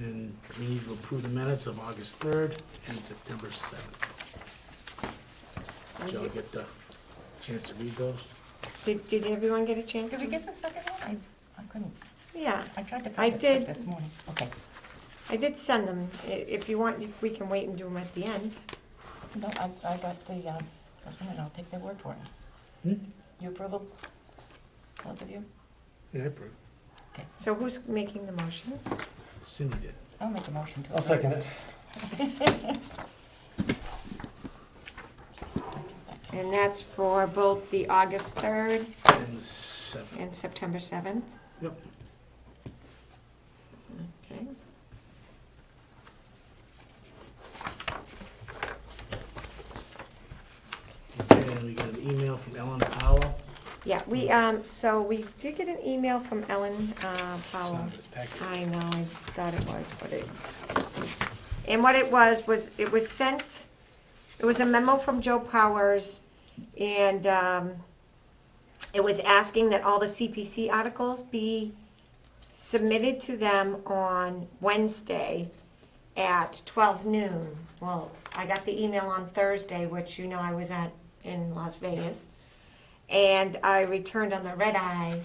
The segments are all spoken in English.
And we need to approve the minutes of August 3rd and September 7th. Did y'all get the chance to read those? Did everyone get a chance Did to? we get the second one? I couldn't. Yeah, I tried to I find did. it this morning. Okay. I did send them. If you want, we can wait and do them at the end. No, I got the, just a minute, I'll take their word for it. Hmm? You approve them? Both of you? Yeah, I approved. Okay. So who's making the motion? Cindy did. I'll make a motion to. I'll second it. And that's for both the August 3rd And 7th. and September 7th? Yep. Okay. And we got an email from Ellen Powell. Yeah, so we did get an email from Ellen It's Powell. not in this packet. I know, I thought it was, and what it was it was sent, it was a memo from Joe Powers, and it was asking that all the CPC articles be submitted to them on Wednesday at 12 noon. Well, I got the email on Thursday, which you know I was in Las Vegas, and I returned on the red eye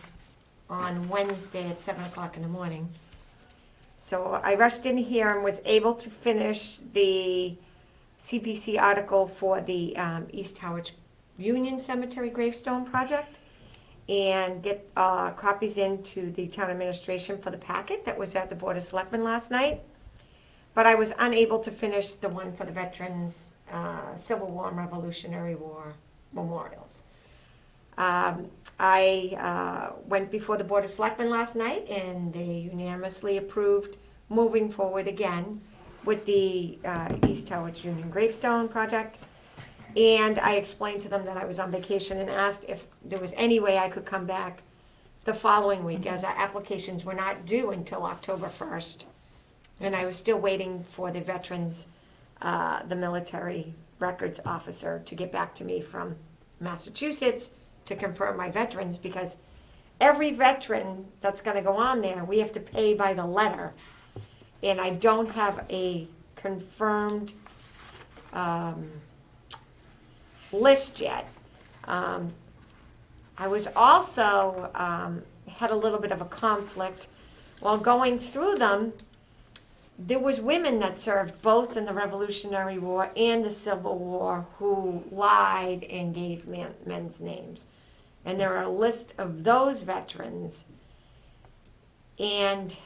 on Wednesday at 7 o'clock in the morning. So I rushed in here and was able to finish the CPC article for the East Howard Union Cemetery Gravestone project and get copies into the town administration for the packet that was at the Board of Selectmen last night. But I was unable to finish the one for the Veterans Civil War and Revolutionary War memorials. I went before the Board of Selectmen last night, and they unanimously approved moving forward again with the East Howard Union Gravestone project. And I explained to them that I was on vacation and asked if there was any way I could come back the following week, as our applications were not due until October 1st. And I was still waiting for the veterans, the military records officer, to get back to me from Massachusetts to confirm my veterans, because every veteran that's gonna go on there, we have to pay by the letter. And I don't have a confirmed list yet. I was also, had a little bit of a conflict. While going through them, there was women that served both in the Revolutionary War and the Civil War who lied and gave men's names. And there are a list of those veterans, and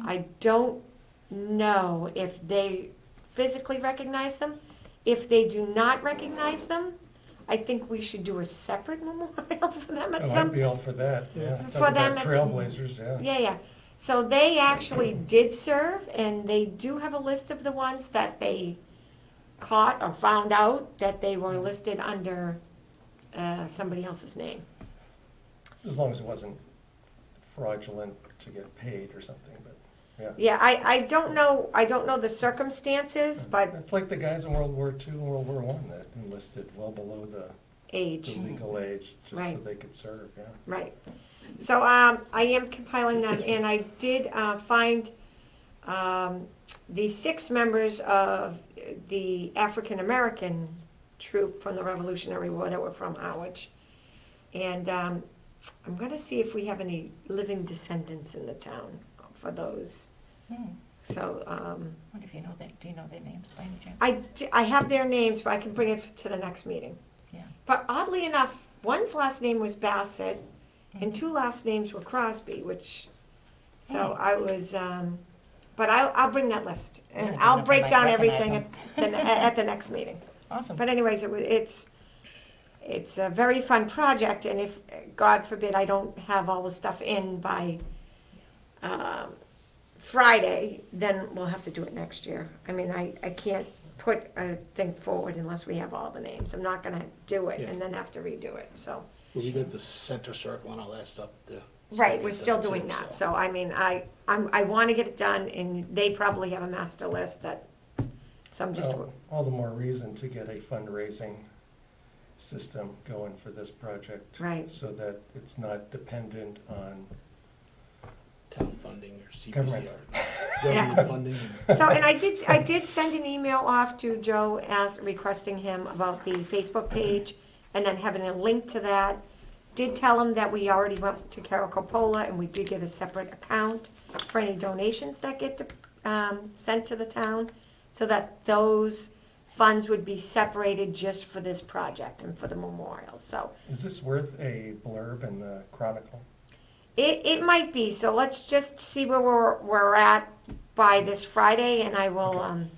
I don't know if they physically recognize them. If they do not recognize them, I think we should do a separate memorial for them at some. I'd be all for that, yeah. For Talk them, about it's- trailblazers, yeah. Yeah. So they actually did serve, and they do have a list of the ones that they caught or found out that they were listed under somebody else's name. As long as it wasn't fraudulent to get paid or something, but, yeah. Yeah, I don't know the circumstances, but It's like the guys in World War II and World War I that enlisted well below the age, legal age, just so Right. they could serve, yeah. right. So I am compiling them, and I did find the 6 members of the African American troop from the Revolutionary War that were from Howard. And I'm going to see if we have any living descendants in the town for those. So What if you know that? Do you know their names by any chance? I have their names, but I can bring it to the next meeting. Yeah. But oddly enough, one's last name was Bassett, and 2 last names were Crosby, which, so I was, but I'll bring that list, and Yeah, I'll I break might down recognize everything at the next meeting. Awesome. But anyways, it's a very fun project, and if, God forbid, I don't have all the stuff in by Friday, then we'll have to do it next year. I mean, I can't put a thing forward unless we have all the names. I'm not gonna do it Yeah. and then have to redo it, so. Well, we got the center circle and all that stuff. Right, we're still doing that, so I mean, I wanna get it done, and they probably have a master list that, so I'm just, Well, all the more reason to get a fundraising system going for this project. Right. So that it's not dependent on Town funding or CPC Government. articles. government funding. So, and I did send an email off to Joe requesting him about the Facebook page and then having a link to that. Did tell him that we already went to Carol Coppola and we did get a separate account for any donations that get sent to the town, so that those funds would be separated just for this project and for the memorial, so. Is this worth a blurb in the Chronicle? It might be, so let's just see where we're at by this Friday, and I will, I'm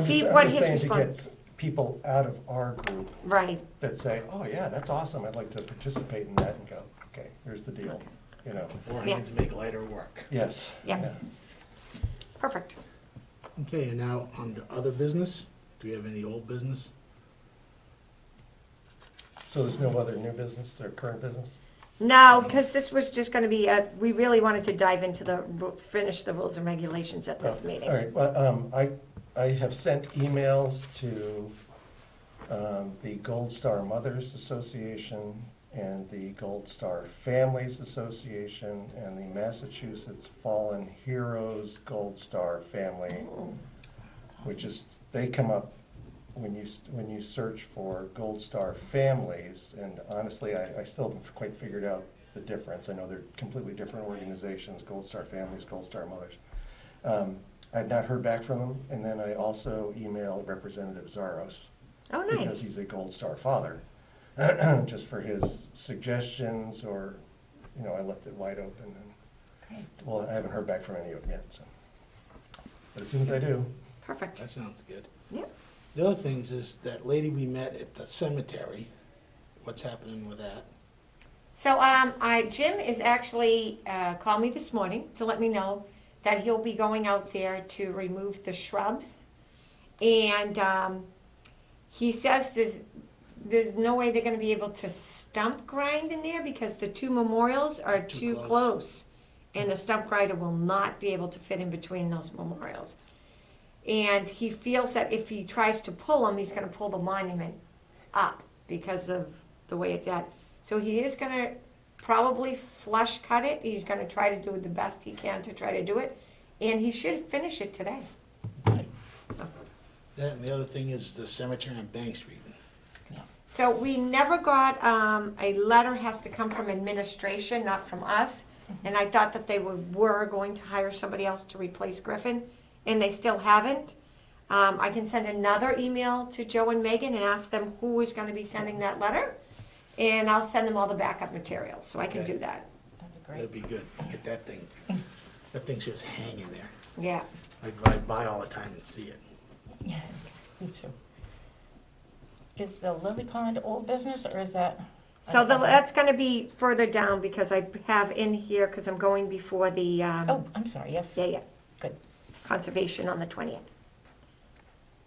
see just, what I'm just his saying response. to get people out of our group Right, that say, oh yeah, that's awesome, I'd like to participate in that, and go, okay, here's the deal, you know? More Yeah. hands make lighter work. Yes. Yeah. perfect. Okay, and now on to other business. Do we have any old business? So there's no other new business or current business? No, because this was just gonna be, we really wanted to dive into finish the rules and regulations at this Oh, meeting. All right, well, I have sent emails to the Gold Star Mothers Association and the Gold Star Families Association and the Massachusetts Fallen Heroes Gold Star Family, which is, they come up when you search for Gold Star Families, and honestly, I still haven't quite figured out the difference. I know they're completely different organizations, Gold Star Families, Gold Star Mothers. I've not heard back from them, and then I also emailed Representative Zaros. Oh, Because nice. he's a Gold Star father, just for his suggestions, or, I left it wide open, and, Great. well, I haven't heard back from any of them yet, so. But as soon as I do, Perfect. That sounds good. Yep. The other things is that lady we met at the cemetery, what's happening with that? So, Jim is actually, called me this morning to let me know that he'll be going out there to remove the shrubs. And, he says there's no way they're gonna be able to stump grind in there because the two memorials are Too too close. And the stump grinder will not be able to fit in between those memorials. And he feels that if he tries to pull them, he's gonna pull the monument up because of the way it's at. So he is gonna probably flush cut it. He's gonna try to do the best he can to try to do it. And he should finish it today. Okay. So. That, and the other thing is the cemetery on Bank Street. So we never got, a letter has to come from administration, not from us. And I thought that they were going to hire somebody else to replace Griffin, and they still haven't. I can send another email to Joe and Megan and ask them who is gonna be sending that letter. And I'll send them all the backup materials, so I can Okay. do that. That'd be great. That'd be good. Get that thing, that thing's just hanging there. Yeah. I drive by all the time and see it. Yeah, me too. Is the Lily Pond old business, or is that? So that's gonna be further down because I have in here, because I'm going before the, Oh, I'm sorry, yes. yeah, Good. conservation on the 20th.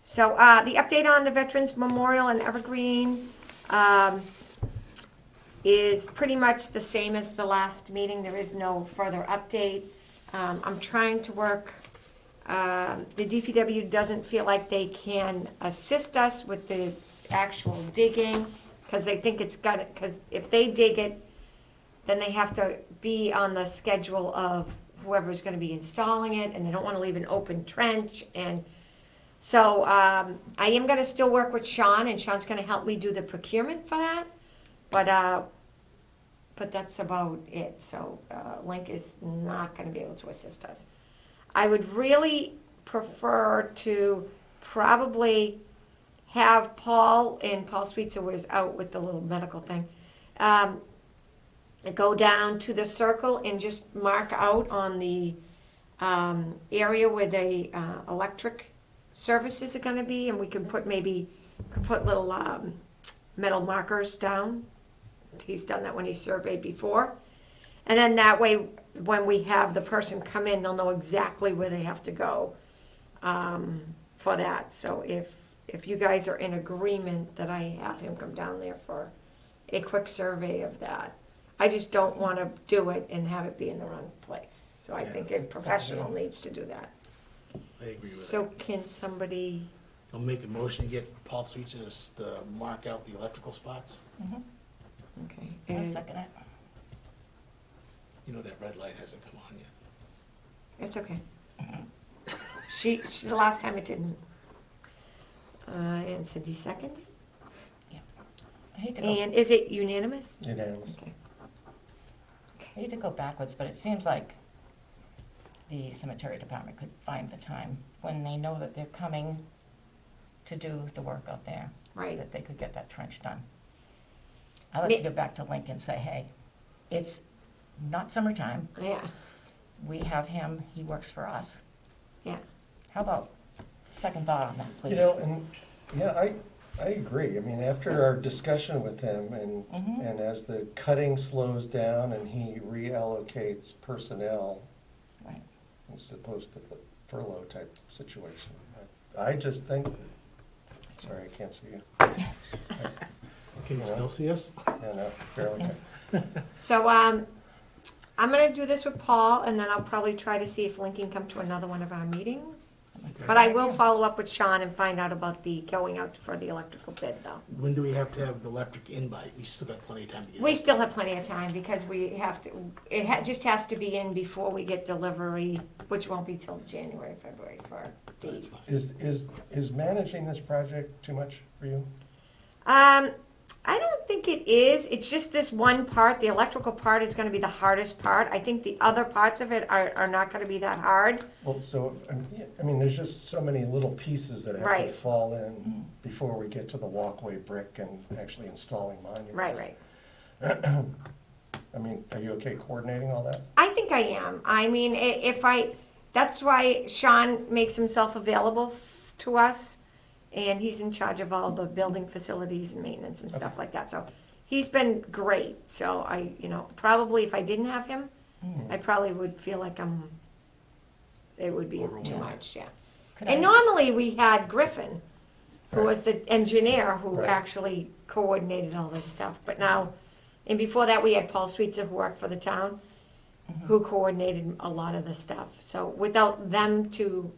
So, the update on the Veterans Memorial in Evergreen, is pretty much the same as the last meeting. There is no further update. I'm trying to work, the DPW doesn't feel like they can assist us with the actual digging, because they think it's got it, because if they dig it, then they have to be on the schedule of whoever's gonna be installing it, and they don't wanna leave an open trench, and so, I am gonna still work with Sean, and Sean's gonna help me do the procurement for that, but that's about it, so, Link is not gonna be able to assist us. I would really prefer to probably have Paul, and Paul Sweetser was out with the little medical thing, go down to the circle and just mark out on the area where the electric services are gonna be, and we can put little metal markers down. He's done that when he surveyed before. And then that way, when we have the person come in, they'll know exactly where they have to go for that. So if you guys are in agreement that I have him come down there for a quick survey of that. I just don't want to do it and have it be in the wrong place. So I Yeah, think a professional needs to do that. I agree with So that. can somebody, I'll make a motion to get Paul Sweetser to mark out the electrical spots. Mhm. okay. I'll and second it. You know that red light hasn't come on yet. It's okay. the last time it didn't. And Cindy seconded. I hate to go, And is it unanimous? Unanimous. Okay. I hate to go backwards, but it seems like the cemetery department could find the time when they know that they're coming to do the work out there, Right. that they could get that trench done. I'd like to go back to Link and say, hey, it's not summertime. Yeah, We have him, he works for us. yeah. How about second thought on that, please? You know, and, yeah, I agree. I mean, after our discussion with him Mhm. and as the cutting slows down and he reallocates personnel Right. as opposed to the furlough type situation, I just think, sorry, I can't see you. Can you still see us? Yeah, no, barely can. So, I'm gonna do this with Paul, and then I'll probably try to see if Link can come to another one of our meetings. But I will follow up with Sean and find out about the going out for the electrical bid, though. When do we have to have the electric in by? We still got plenty of time to get We it. still have plenty of time, because we have to, just has to be in before we get delivery, which won't be till January, February for That's the. fine. Is managing this project too much for you? I don't think it is. It's just this one part. The electrical part is gonna be the hardest part. I think the other parts of it are not gonna be that hard. Well, so, I mean, there's just so many little pieces that have to Right. fall in before we get to the walkway brick and actually installing monuments. Right. I mean, are you okay coordinating all that? I think I am. I mean, that's why Sean makes himself available to us, and he's in charge of all the building facilities and maintenance and stuff like that. So he's been great. So probably if I didn't have him, I probably would feel like it would be too Overwhelmed. much, yeah. Could And I- normally we had Griffin, who Right. was the engineer who Right. actually coordinated all this stuff. But now, and before that, we had Paul Sweetser, who worked for the town, who coordinated a lot of the stuff. So without them two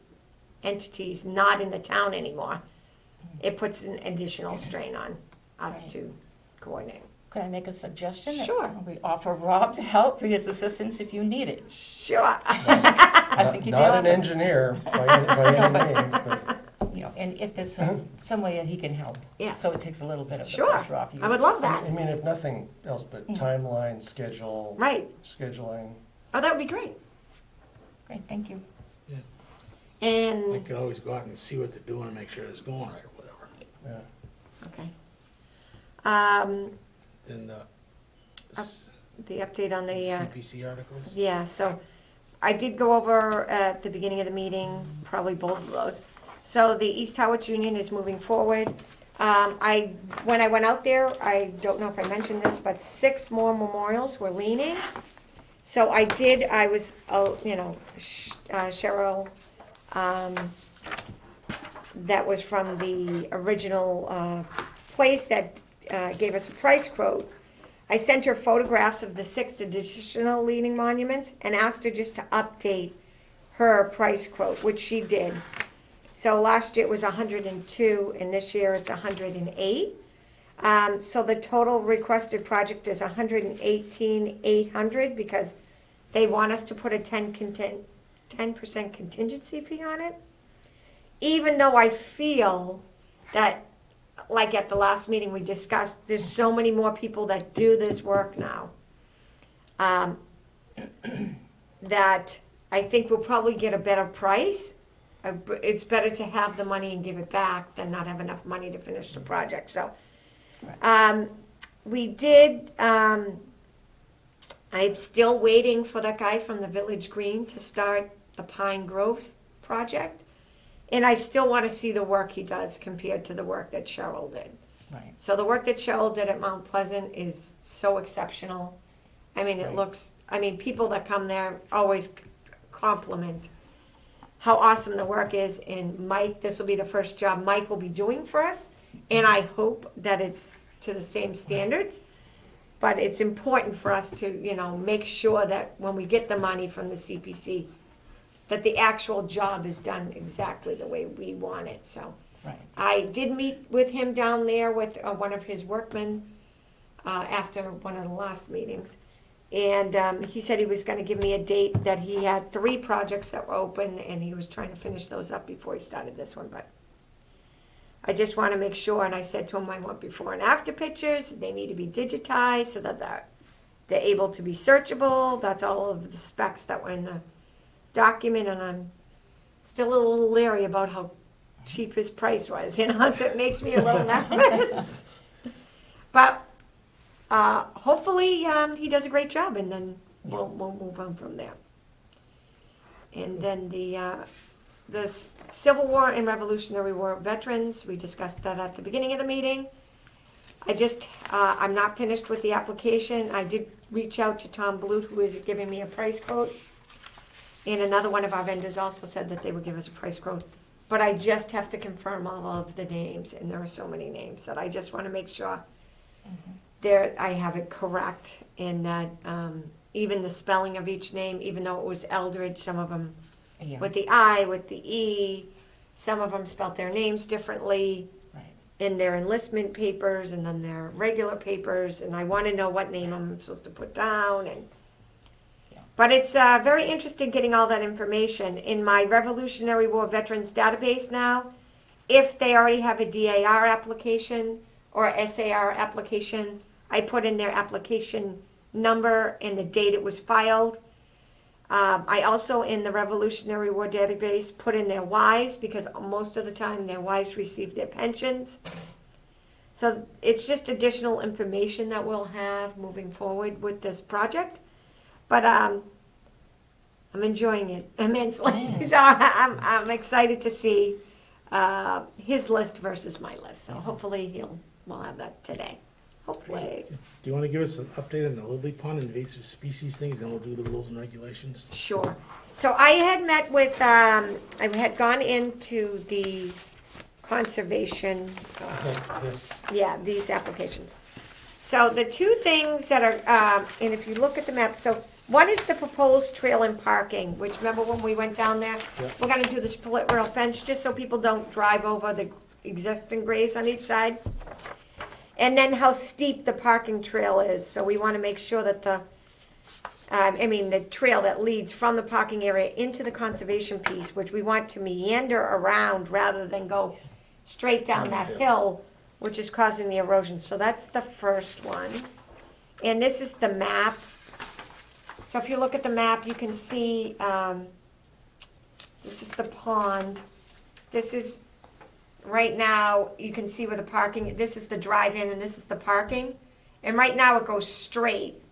entities not in the town anymore, it puts an additional strain on us Right. to coordinate. Could I make a suggestion? that Sure. We offer Rob to help for his assistance if you need it. Sure. I think he'd be Not an awesome. engineer by any means, but And if there's some way that he can help. Yeah. So it takes a little bit of the Sure. pressure off you. I would love that. I mean, if nothing else, but timeline, schedule. Right. Scheduling. Oh, that would be great. Great, thank you. We And, could always go out and see what they're doing and make sure it's going right or whatever. Yeah. okay. Then The update on the, CPC articles. yeah, so I did go over at the beginning of the meeting, probably both of those. So the East Howard Union is moving forward. When I went out there, I don't know if I mentioned this, but 6 more memorials were leaning. So I was, Cheryl, that was from the original place that gave us a price quote. I sent her photographs of the 6 additional leaning monuments and asked her just to update her price quote, which she did. So last year it was 102, and this year it's 108. So the total requested project is 118,800 because they want us to put a 10% contingency fee on it. Even though I feel that, like at the last meeting we discussed, there's so many more people that do this work now, that I think we'll probably get a better price. It's better to have the money and give it back than not have enough money to finish the project, so. We did, I'm still waiting for that guy from the Village Green to start the Pine Groves project. And I still want to see the work he does compared to the work that Cheryl did. Right. So the work that Cheryl did at Mount Pleasant is so exceptional. I mean, people that come there always compliment how awesome the work is. And Mike, this will be the first job Mike will be doing for us. And I hope that it's to the same standards. But it's important for us to, make sure that when we get the money from the CPC, that the actual job is done exactly the way we want it, so. Right. I did meet with him down there with one of his workmen after one of the last meetings. And he said he was gonna give me a date, that he had 3 projects that were open, and he was trying to finish those up before he started this one, but I just wanna make sure, and I said to him, I want before and after pictures, they need to be digitized so that they're able to be searchable. That's all of the specs that were in the document, and I'm still a little leery about how cheap his price was, so it makes me a little nervous. But hopefully he does a great job, and then we'll move on from there. And then the Civil War and Revolutionary War veterans, we discussed that at the beginning of the meeting. I'm not finished with the application. I did reach out to Tom Blute, who is giving me a price quote. And another one of our vendors also said that they would give us a price quote. But I just have to confirm all of the names, and there are so many names that I just want to make sure I have it correct, and that even the spelling of each name, even though it was Eldridge, some of them with the I, with the E, some of them spelt their names differently in their enlistment papers and then their regular papers, and I want to know what name I'm supposed to put down. But it's very interesting getting all that information. In my Revolutionary War Veterans database now, if they already have a DAR application or SAR application, I put in their application number and the date it was filed. I also, in the Revolutionary War database, put in their wives, because most of the time their wives receive their pensions. So it's just additional information that we'll have moving forward with this project. But I'm enjoying it immensely. So I'm excited to see his list versus my list. So hopefully we'll have that today. Hopefully. Do you want to give us an update on the lily pond invasive species thing, then we'll do the rules and regulations? Sure. So I had met with, I had gone into the conservation, these applications. So the 2 things that are, and if you look at the map, so one is the proposed trail and parking, which, remember when we went down there? Yeah. We're gonna do the split rail fence, just so people don't drive over the existing graves on each side. And then how steep the parking trail is, so we wanna make sure that the trail that leads from the parking area into the conservation piece, which we want to meander around rather than go straight down that hill, which is causing the erosion. So that's the first one. And this is the map. So if you look at the map, you can see, this is the pond. This is, right now, you can see where the parking, this is the drive-in and this is the parking. And right now it goes straight,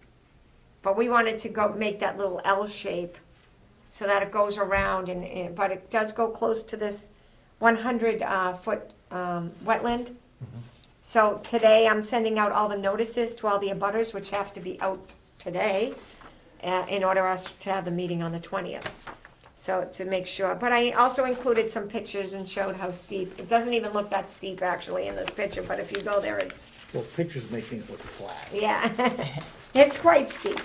but we wanted to go make that little L shape so that it goes around, but it does go close to this 100-foot wetland. So today I'm sending out all the notices to all the abutters, which have to be out today, in order for us to have the meeting on the 20th. So to make sure, but I also included some pictures and showed how steep. It doesn't even look that steep actually in this picture, but if you go there, it's, Well, pictures make things look flat. yeah, it's quite steep.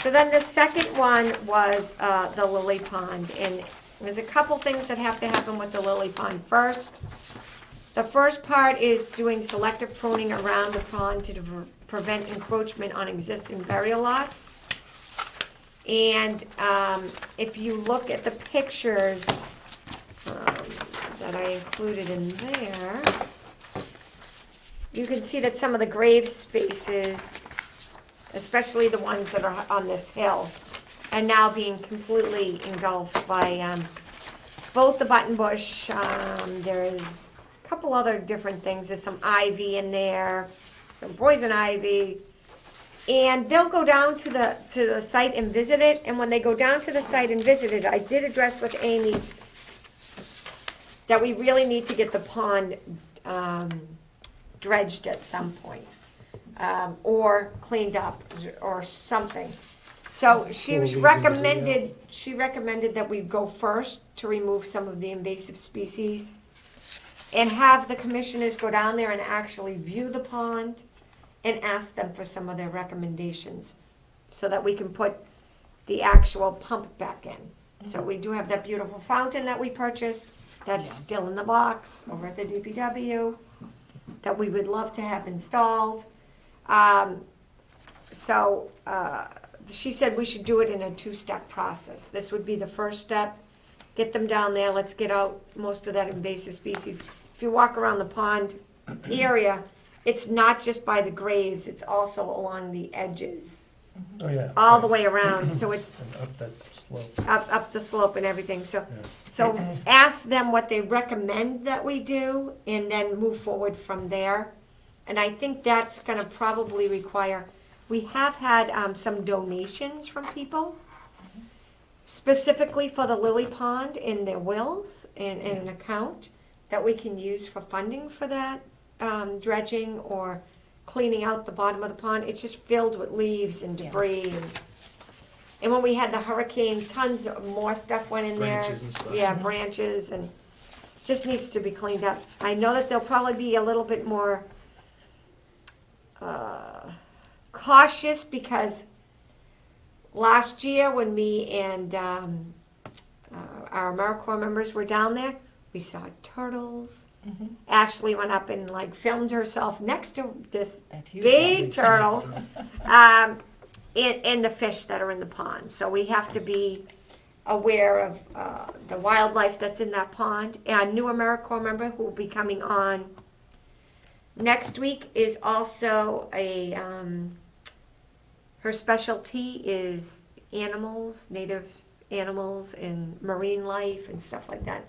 So then the second one was the lily pond, and there's a couple things that have to happen with the lily pond first. The first part is doing selective pruning around the pond to prevent encroachment on existing burial lots. And if you look at the pictures that I included in there, you can see that some of the grave spaces, especially the ones that are on this hill, are now being completely engulfed by both the buttonbush. There's a couple other different things. There's some ivy in there, some poison ivy. And they'll go down to the site and visit it. And when they go down to the site and visit it, I did address with Amy that we really need to get the pond dredged at some point, or cleaned up, or something. So she recommended that we go first to remove some of the invasive species, and have the commissioners go down there and actually view the pond and ask them for some of their recommendations so that we can put the actual pump back in. So we do have that beautiful fountain that we purchased that's still in the box over at the DPW that we would love to have installed. The she said we should do it in a two-step process. This would be the first step, get them down there, let's get out most of that invasive species. If you walk around the pond area, it's not just by the graves, it's also along the edges, Oh, yeah. all the right. way around, so it's And up that slope. up the slope and everything, so. Yeah. So ask them what they recommend that we do, and then move forward from there. And I think that's gonna probably require, we have had some donations from people, specifically for the Lily Pond in their wills, and an account that we can use for funding for that, dredging or cleaning out the bottom of the pond. It's just filled with leaves and debris. And when we had the hurricane, tons of more stuff went in there. Branches and stuff. Yeah, branches, and just needs to be cleaned up. I know that they'll probably be a little bit more cautious, because last year when me and our AmeriCorps members were down there, we saw turtles. Ashley went up and like filmed herself next to this That huge big one. turtle, and the fish that are in the pond. So we have to be aware of the wildlife that's in that pond. And a new AmeriCorps member who will be coming on next week is also her specialty is animals, native animals and marine life and stuff like that.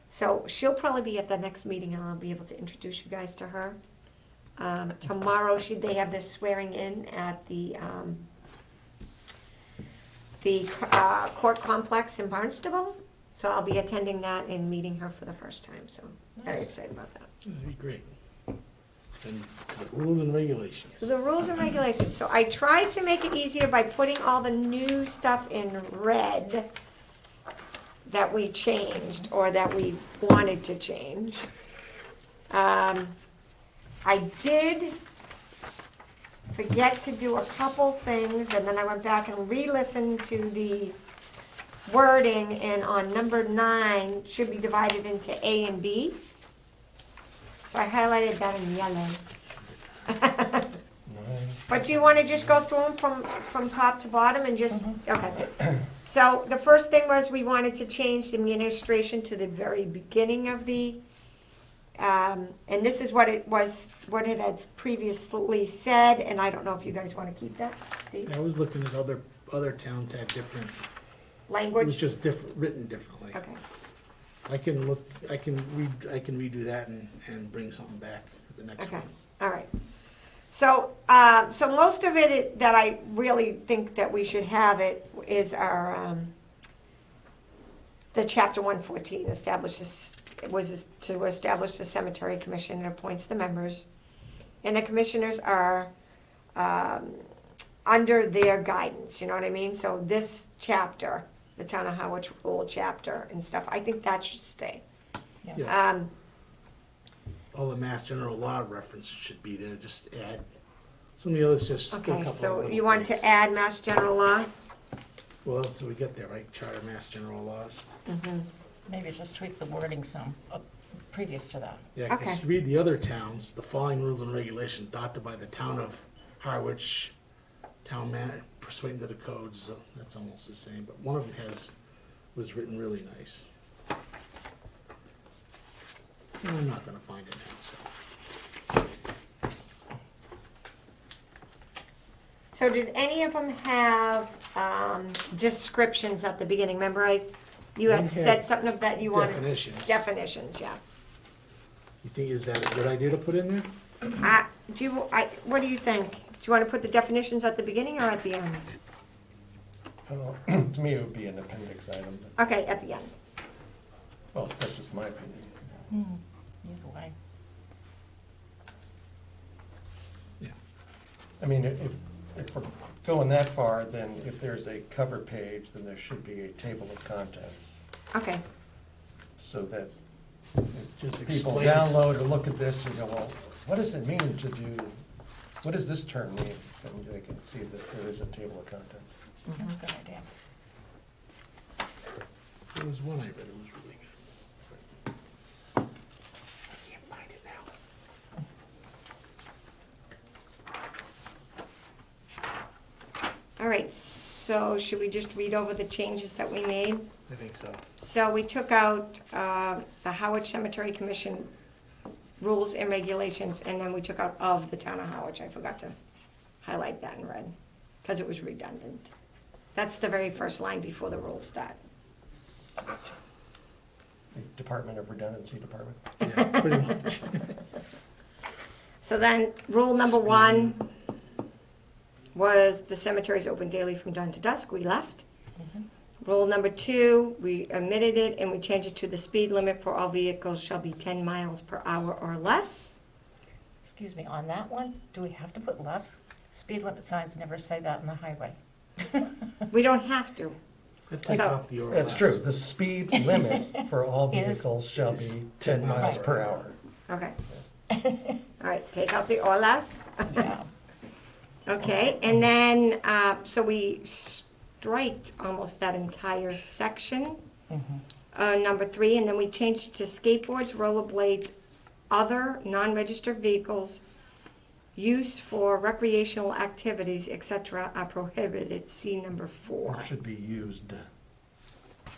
So she'll probably be at the next meeting, and I'll be able to introduce you guys to her. Tomorrow, they have this swearing in at the court complex in Barnstable. So I'll be attending that and meeting her for the first time, so very Nice. excited about that. That'd be great. And the rules and regulations. So the rules and regulations, so I tried to make it easier by putting all the new stuff in red that we changed, or that we wanted to change. I did forget to do a couple things, and then I went back and re-listened to the wording, and on number 9, should be divided into A and B. So I highlighted that in yellow. But do you want to just go through them from top to bottom and just, okay. So the first thing was we wanted to change the administration to the very beginning of the, and this is what it was, what it had previously said, and I don't know if you guys want to keep that, Steve? I was looking at other towns had different, it was Language? just different, written differently. Okay, I can redo that and bring something back for the next okay, one. all right. So, so most of it that I really think that we should have it is our, the chapter 114 establishes, it was to establish the cemetery commission and appoints the members. And the commissioners are, under their guidance, you know what I mean? So this chapter, the town of Howard's rule chapter and stuff, I think that should stay. Yes. Yeah. All the Mass General Law references should be there, just add, some of the others just a Okay, couple so of you little want things. to add Mass General Law? Well, so we get there, right, Charter Mass General Laws? Maybe just tweak the wording some, previous to that. Yeah, because Okay. read the other towns, the following rules and regulations adopted by the town of Harwich, town man, pursuant to the codes, so that's almost the same, but one of them was written really nice. I'm not gonna find it now, so. So did any of them have descriptions at the beginning? Remember you One had had said something of that you wanted? Definitions. Definitions, yeah. You think, is that a good idea to put in there? What do you think? Do you want to put the definitions at the beginning or at the end? Well, to me, it would be an appendix item, but, Okay, at the end. well, that's just my opinion. Either way. Yeah. I mean, if we're going that far, then if there's a cover page, then there should be a table of contents, Okay, so that Just people explain. download or look at this and go, well, what does it mean to do, what does this term mean? And they can see that there is a table of contents. That's a good idea. There was one I read, it was really good. I can't find it now. All right, so should we just read over the changes that we made? I think so. So we took out the Howard Cemetery Commission rules and regulations, and then we took out of the town of Howard. I forgot to highlight that in red, because it was redundant. That's the very first line before the rules start. The Department of Redundancy Department. Yeah, pretty much. So then, rule number 1 was the cemetery's open daily from dawn to dusk. We left. Rule number 2, we omitted it and we changed it to the speed limit for all vehicles shall be 10 miles per hour or less. Excuse me, on that one, do we have to put less? Speed limit signs never say that on the highway. We don't have to. I'd take So- off the or That's less. true. The speed limit for all Is- vehicles shall is be 10 miles per hour. Okay. All right, take out the or less. Yeah. Okay, and then, so we striked almost that entire section, number 3, and then we changed it to skateboards, rollerblades, other non-registered vehicles, use for recreational activities, etc., are prohibited. See number 4, Or should be used.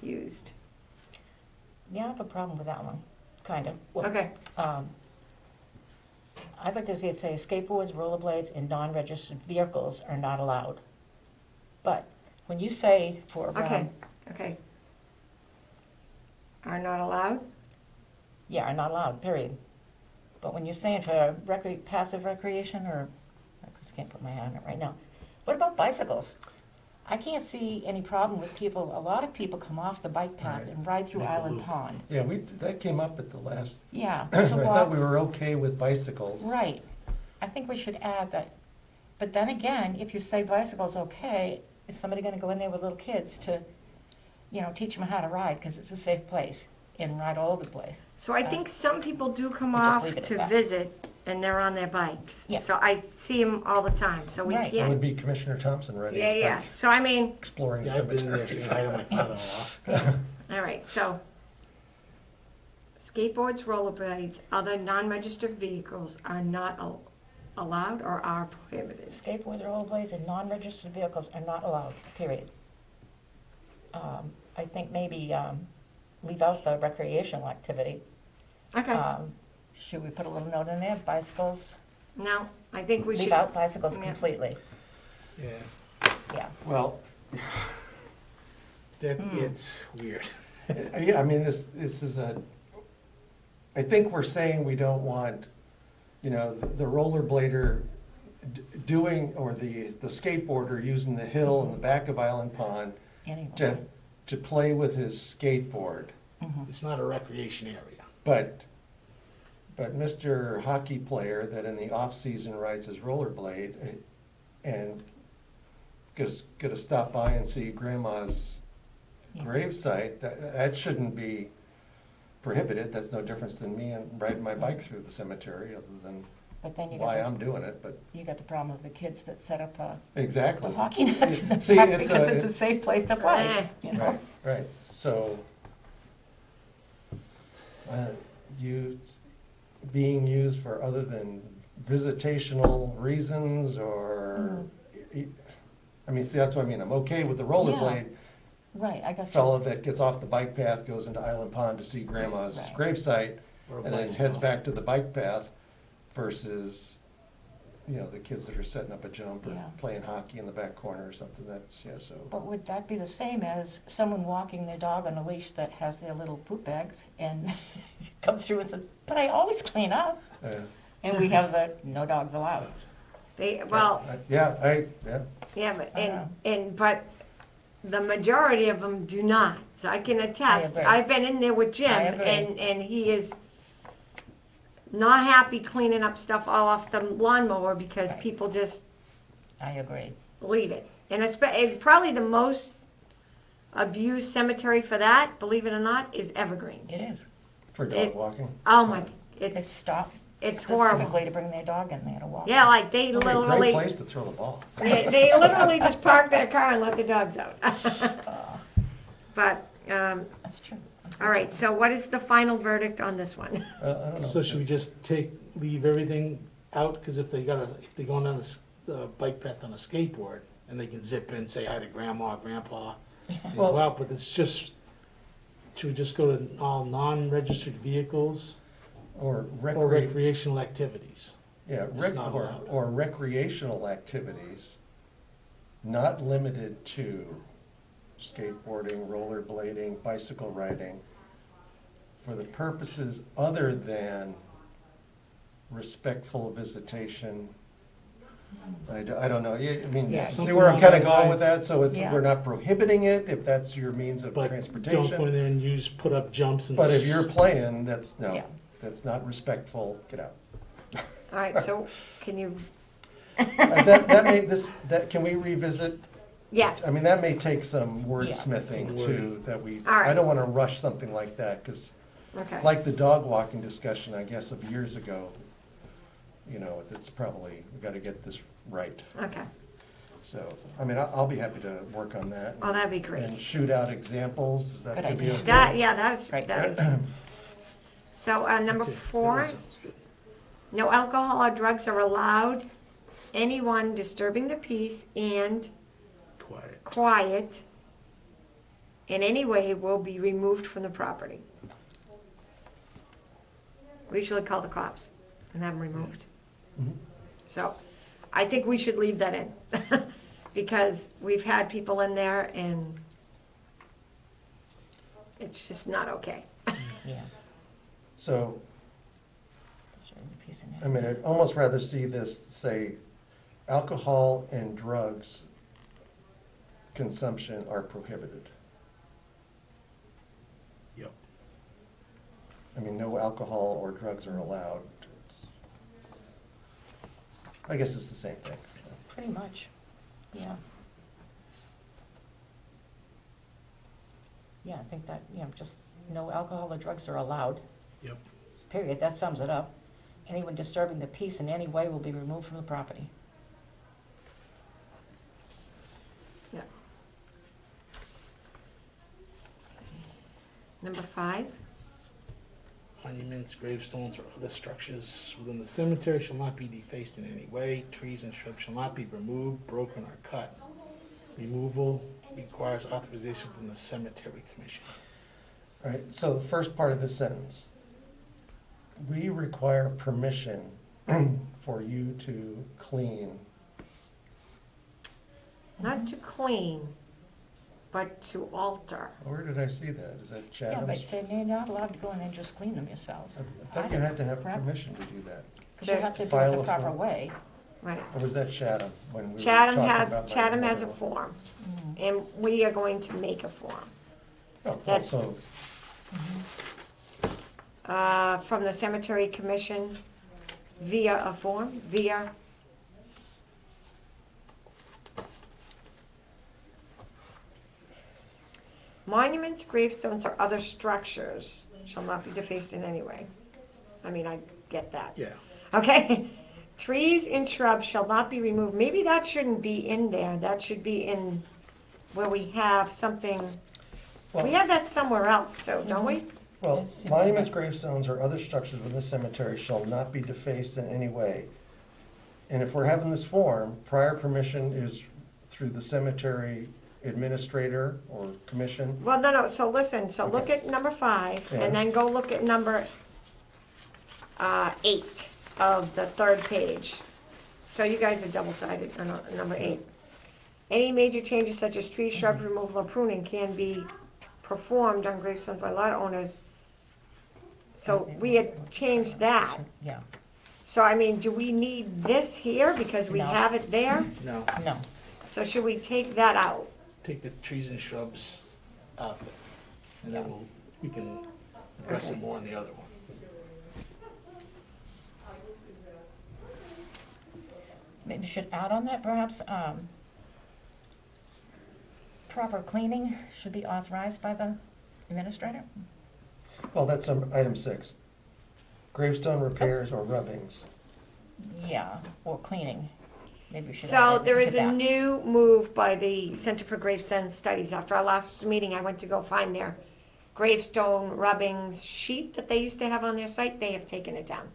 used. Yeah, I have a problem with that one, kind of. Well, Okay, I'd like to see it say skateboards, rollerblades, and non-registered vehicles are not allowed. But when you say for, okay, okay. Are not allowed? yeah, are not allowed, period. But when you're saying for passive recreation, or, I just can't put my hand on it right now. What about bicycles? I can't see any problem with people, a lot of people come off the bike path Right. and ride through Make a Island loop. Pond. Yeah, that came up at the last, Yeah, I to thought walk, we were okay with bicycles. right. I think we should add that. But then again, if you say bicycle's okay, is somebody gonna go in there with little kids to, teach them how to ride, because it's a safe place, and ride all over the place? So I think some people do come We just off leave it at to that. visit, and they're on their bikes. Yeah. So I see them all the time, so we Right. That would can't. be Commissioner Thompson ready Yeah, to yeah, start so I mean, exploring the Yeah, I've been in there, cemeteries. seen I had my father-in-law. all right, so skateboards, rollerblades, other non-registered vehicles are not allowed or are prohibited. Skateboards, rollerblades, and non-registered vehicles are not allowed, period. I think maybe leave out the recreational activity. Okay, Should we put a little note in there, bicycles? now, I think we Leave should, out bicycles Yeah. completely, Yeah, yeah. Well, that, it's weird. yeah, I mean, this is I think we're saying we don't want, the rollerblader doing, or the skateboarder using the hill in the back of Island Pond Anyway. to play with his skateboard. It's not a recreation area. But Mr. Hockey player that in the off-season rides his rollerblade and gonna stop by and see grandma's Yeah. gravesite, that shouldn't be prohibited. That's no difference than me and riding my bike through the cemetery, other than But then you why got I'm doing it, but the problem of the kids that set up the exactly. hockey nets in the See, back it's because it's a safe place to play, you know? Right, right, so, being used for other than visitational reasons, or, I mean, see, that's what I mean, I'm okay with the rollerblade Right, I got you. fellow that gets off the bike path, goes into Island Pond to see grandma's Right. gravesite, Or a and then bicycle. heads back to the bike path, versus, the kids that are setting up a jump or Yeah. playing hockey in the back corner or something, that's, so. But would that be the same as someone walking their dog on a leash that has their little poop bags and comes through and says, but I always clean up? And we have the no dogs allowed. well, Yeah, yeah, but, Uh-huh. but the majority of them do not, so I can attest. agree. I've been in there with Jim, I agree. and he is not happy cleaning up stuff all off the lawnmower because Right. people just I agree. leave it. And probably the most abused cemetery for that, believe it or not, is Evergreen. It is. for dog It- walking. Oh my, It's it's stopped horrible. specifically to bring their dog in there to walk. Yeah, like they What a great literally, place to throw the ball. they literally just park their car and let the dogs out. But, That's true. all right, so what is the final verdict on this one? I don't know. So should we just leave everything out, because if they're going down the bike path on a skateboard, and they can zip in, say hi to grandma, or grandpa, and Well- go out, but it's just, should we just go to all non-registered vehicles Or or recreational activities? Yeah, It's not allowed. or recreational activities, not limited to skateboarding, rollerblading, bicycle riding, for the purposes other than respectful visitation. I don't know, I mean, Yeah, see something where I'm along kinda that going with lines. that, so it's, Yeah. we're not prohibiting it if that's your means of But don't go in transportation. there and put up jumps and. But if you're playing, that's, Yeah. no, that's not respectful, get out. All right, so can you, Can we revisit? yes. I mean, that may take some Some wordsmithing wording. too, that we, All right. I don't wanna rush something like that, cause Okay. like the dog walking discussion, I guess, of years ago, you know, it's probably, we gotta get this right. Okay. So, I mean, I'll be happy to work on that. Oh, that'd be great. And shoot out examples, is that Good gonna be idea. okay? That is, Right. that is. So, number Okay, 4, that sounds good. no alcohol or drugs are allowed. Anyone disturbing the peace and Quiet. quiet in any way will be removed from the property. We usually call the cops and have them removed. Mhm. So I think we should leave that in because we've had people in there and it's just not okay. Yeah. So, Disturbing the peace and I mean, I'd almost rather see this say, alcohol and drugs consumption are prohibited. Yep. I mean, no alcohol or drugs are allowed. I guess it's the same thing. Pretty much, yeah. Yeah, I think that, just no alcohol or drugs are allowed, Yep. period, that sums it up. Anyone disturbing the peace in any way will be removed from the property. Yeah. Number 5, Monuments, gravestones, or other structures within the cemetery shall not be defaced in any way. Trees and shrubs shall not be removed, broken, or cut. Removal requires authorization from the cemetery commission. All right, so the first part of the sentence. We require permission for you to clean. not to clean, but to alter. Where did I see that? Is that Yeah, Chatham's? but they're not allowed to go in and just clean them yourselves. I thought you had to have Correct? permission to do that. Because you have to do it File the a proper form. way. Right. Or was that Chatham when we were Chatham talking has, about my Chatham has a mother-in-law? form, and we are going to make a form. Oh, That's- so, From the cemetery commission via a form, via, monuments, gravestones, or other structures shall not be defaced in any way. I mean, I get that. Yeah. Okay? Trees and shrubs shall not be removed. Maybe that shouldn't be in there. That should be in where we have something, we well, have that somewhere else too, don't we? well, That's- monuments, gravestones, or other structures within the cemetery shall not be defaced in any way. And if we're having this form, prior permission is through the cemetery administrator or commission. Well, no, so listen, so look Okay. at number 5, Yeah. and then go look at number 8 of the 3rd page. So you guys are double-sided, or no, number 8. Any major changes such as tree, shrub removal, or pruning can be performed on gravestones by lot owners. So we had changed that. Yeah, So I mean, do we need this here because we No. have it there? No, no, So should we take that out? take the trees and shrubs out, and then we can address it Okay. more in the other one. maybe we should add on that perhaps, proper cleaning should be authorized by the administrator? Well, that's item 6. Gravestone repairs or rubbings. Yeah, or cleaning, maybe we should add So it there to is a that. new move by the Center for Gravestone Studies. After our last meeting, I went to go find their gravestone rubbings sheet that they used to have on their site. They have taken it down.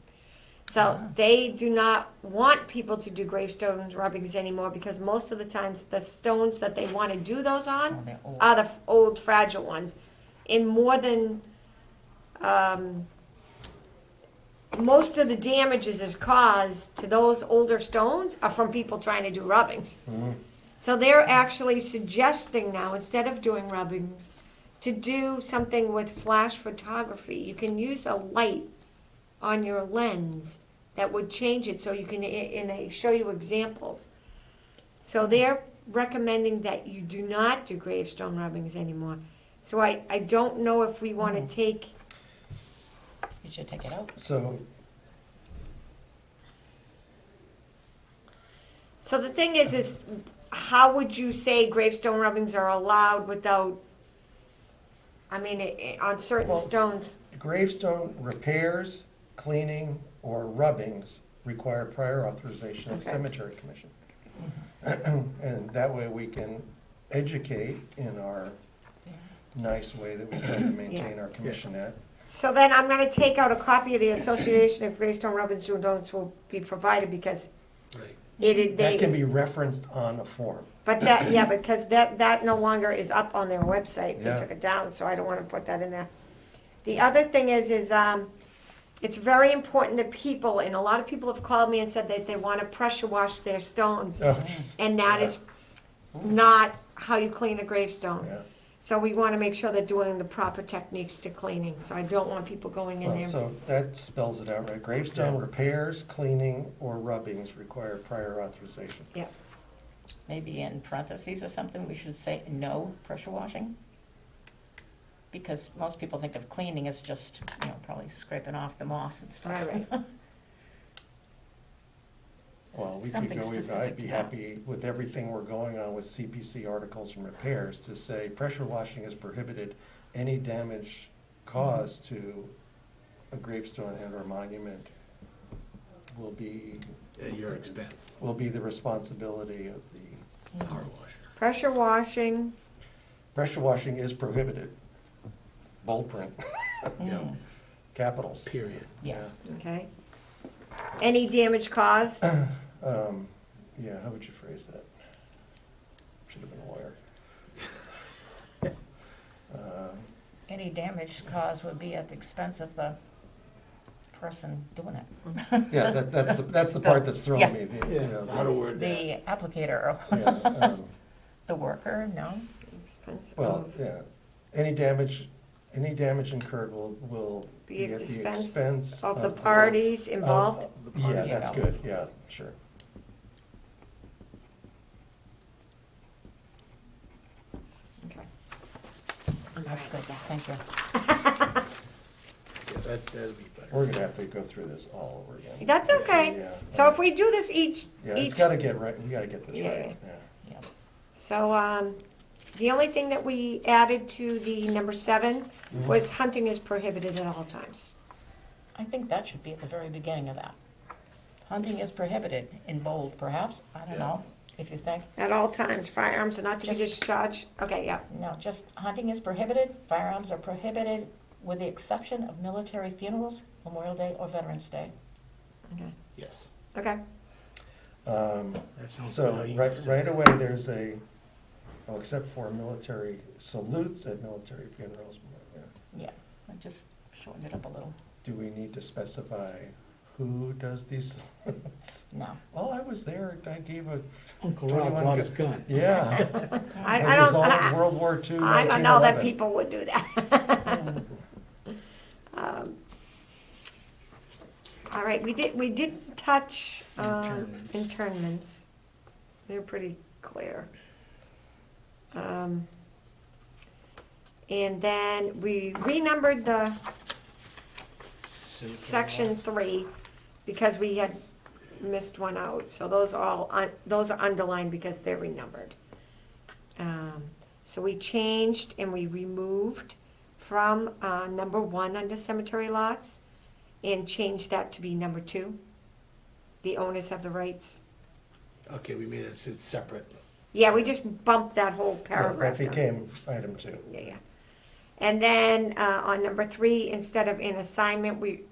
So they do not want people to do gravestone rubbings anymore because most of the times the stones that they want to do those Oh, on they're old. are the old fragile ones. And more than, most of the damages is caused to those older stones are from people trying to do rubbings. So they're actually suggesting now, instead of doing rubbings, to do something with flash photography. You can use a light on your lens that would change it so you can, and they show you examples. So they're recommending that you do not do gravestone rubbings anymore. So I don't know if we want to take, You should take it out. So, so the thing is how would you say gravestone rubbings are allowed without, I mean, on certain Well- stones? gravestone repairs, cleaning, or rubbings require prior authorization of Okay. cemetery commission. And that way we can educate in our nice way that we try to maintain our commission at. So then I'm gonna take out a copy of the Association of Gravestone Rubbings and Don'ts will be provided because Right. That can they, be referenced on a form. but that, yeah, because that no longer is up on their website. They Yeah. took it down, so I don't wanna put that in there. The other thing is it's very important that people, and a lot of people have called me and said that they wanna pressure wash their stones. Oh, And that is not how you clean a gravestone. yeah. So we wanna make sure they're doing the proper techniques to cleaning, so I don't want people going in Well, there. so that spells it out, right? Gravestone repairs, cleaning, or rubbings require prior authorization. Yeah, Maybe in parentheses or something, we should say no pressure washing. Because most people think of cleaning as just, probably scraping off the moss and stuff. Right, right. Well, we could Something go, specific I'd be to that. happy with everything we're going on with CPC articles and repairs to say pressure washing is prohibited. Any damage caused to a gravestone and or monument will be At your expense. the responsibility of the Power washer. pressure washing, pressure washing is prohibited. Bold print, Yeah. capitals. Period. Yeah. okay. Any damage caused? Yeah, how would you phrase that? Should have been a lawyer. Any damage caused would be at the expense of the person doing it. Yeah, that's the part that's throwing Yeah. me. How to word that. The applicator, Yeah, the worker, no? Expense well, of, yeah, any damage incurred will be be at at the expense expense of the parties involved? The Yeah, parties that's involved. good, yeah, sure. Okay. That's good, thank you. Yeah, that'd be better. We're gonna have to go through this all over again. That's okay. Yeah. So if we do this each, Yeah, it's each, gotta get right, we gotta get this Yeah, right, yeah. Yeah. so, the only thing that we added to the number 7 was hunting is prohibited at all times. I think that should be at the very beginning of that. Hunting is prohibited, in bold perhaps, I don't Yeah. know, if you think. At all times, firearms are not to be Just- discharged, okay, yeah, No, just hunting is prohibited, firearms are prohibited with the exception of military funerals, Memorial Day or Veterans Day. okay, Yes. okay. That sounds good. So, How you right present away, that. there's except for military salutes at military funerals, yeah. Yeah, I just shortened it up a little. Do we need to specify who does these salutes? No. Well, I was there, I gave a, Uncle Rob 21 brought his gun. yeah. I It was all don't, World War II, I don't know that 1911. people would do that. Mm. All right, we did touch, Internments. internments. They're pretty clear. And then we renumbered the section 3 because we had missed one out. So those are underlined because they're renumbered. So we changed and we removed from number 1 under cemetery lots and changed that to be number 2. The owners have the rights. Okay, we made it separate. Yeah, we just bumped that whole That paragraph down. became item 2. Yeah, yeah. And then on number 3, instead of an assignment, we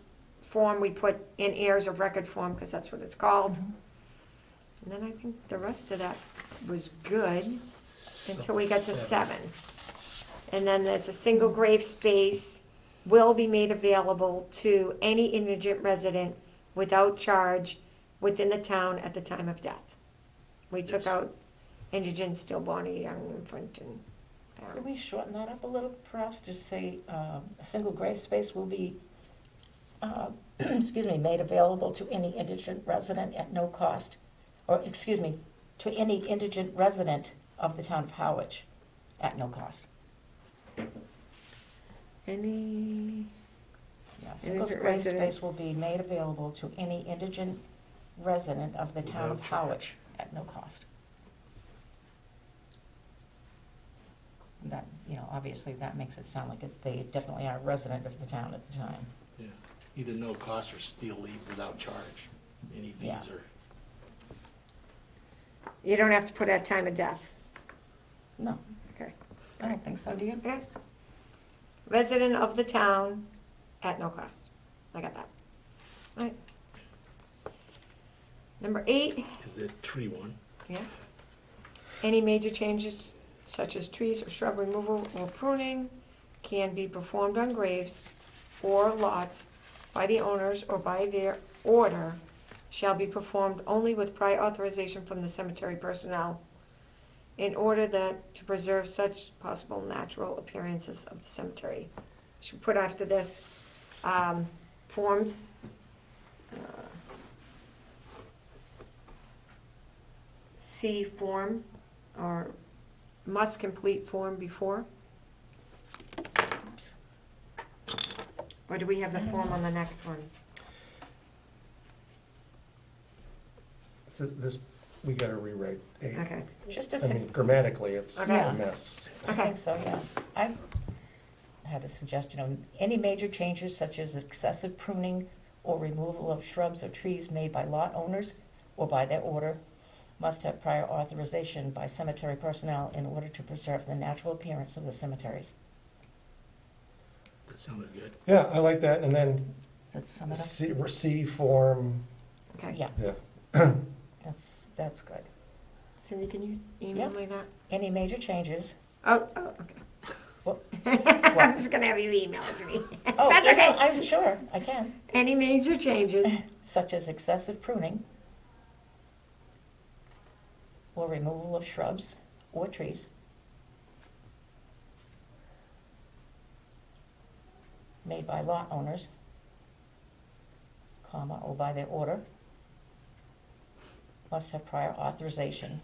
form, we put in heirs of record form, because that's what it's called. Mhm. And then I think the rest of that was good It's until up we to got to 7. And then it's a single grave space will be made available to any indigent resident without charge within the town at the time of death. We took Yes. out indigent, stillborn, or young infant, and Could we parents. shorten that up a little, perhaps, to say, a single grave space will be, excuse me, made available to any indigent resident at no cost, or, excuse me, to any indigent resident of the town of Howard at no cost. Any, Yeah, single Indigent grave resident. space will be made available to any indigent resident of the town of Without Howard charge. at no cost. That, obviously that makes it sound like they definitely are a resident of the town at the time. Yeah, either no cost or still leave without charge. Any fees Yeah. or, you don't have to put at time of death. No, Okay. I don't think so, do you? Yeah. Resident of the town at no cost. I got that. All right. Number 8, the tree one. yeah. Any major changes such as trees or shrub removal or pruning can be performed on graves or lots by the owners or by their order shall be performed only with prior authorization from the cemetery personnel in order that to preserve such possible natural appearances of the cemetery. Should put after this, forms. C form, or must complete form before? Oops. Or do we have the form on the next one? So this, we gotta rewrite 8. Okay, Just a I sec, mean, grammatically, it's Okay. a mess. I okay. think so, yeah. I had a suggestion of any major changes such as excessive pruning or removal of shrubs or trees made by lot owners or by their order must have prior authorization by cemetery personnel in order to preserve the natural appearance of the cemeteries. That sounded good. Yeah, I like that, and then Does that sum it up? C form, Okay. Yeah, yeah. that's good. Cindy, can you email me that? Any major changes? Oh, okay. What? I was just gonna have you email it to me. Oh, That's yeah, okay. I'm sure, I can. Any major changes Such as excessive pruning or removal of shrubs or trees made by lot owners, comma, or by their order, must have prior authorization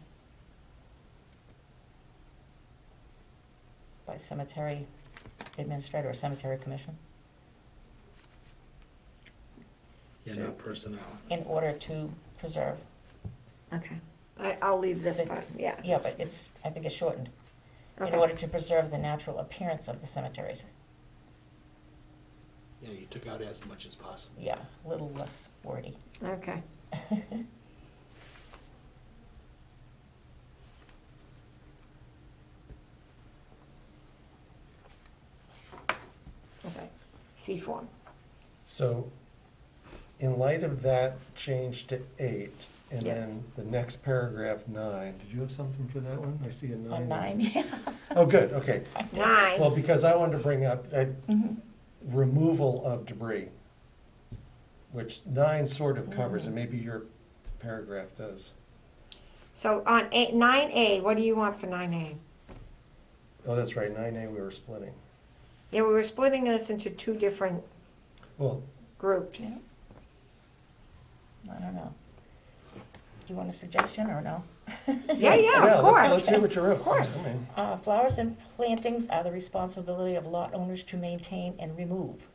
by cemetery administrator or cemetery commission Yeah, not personnel. in order to preserve. Okay. I'll leave this part, yeah. Yeah, but I think it's shortened. In Okay. order to preserve the natural appearance of the cemeteries. Yeah, you took out as much as possible. Yeah, a little less wordy. Okay. Okay. C form. So, in light of that change to 8, and Yeah. then the next paragraph, 9, did you have something for that one? I see a 9. On 9, yeah. Oh, good, okay. Well, 9. because I wanted to bring up Mhm. removal of debris, which 9 sort of covers, Mm. and maybe your paragraph does. So on 9A, what do you want for 9A? Oh, that's right, 9A we were splitting. Yeah, we were splitting this into 2 different Well, groups. I don't know. Do you want a suggestion or no? Yeah, of course. Let's hear what you wrote. Of course. I mean, Flowers and plantings are the responsibility of lot owners to maintain and remove.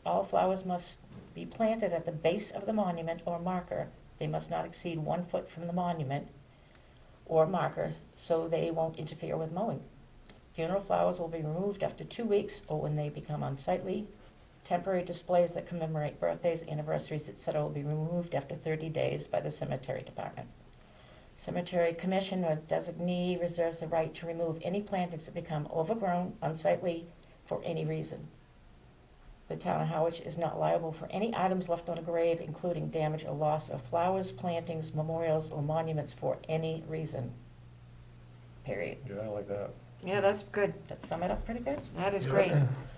All flowers must be planted at the base of the monument or marker. They must not exceed 1 foot from the monument or marker, so they won't interfere with mowing. Funeral flowers will be removed after 2 weeks or when they become unsightly. Temporary displays that commemorate birthdays, anniversaries, etc. will be removed after 30 days by the cemetery department. Cemetery commission or designee reserves the right to remove any plantings that become overgrown, unsightly for any reason. The town of Howard is not liable for any items left on a grave, including damage or loss of flowers, plantings, memorials, or monuments for any reason. Period. Yeah, I like that. Yeah, that's good. Does that sum it up pretty good? That is great.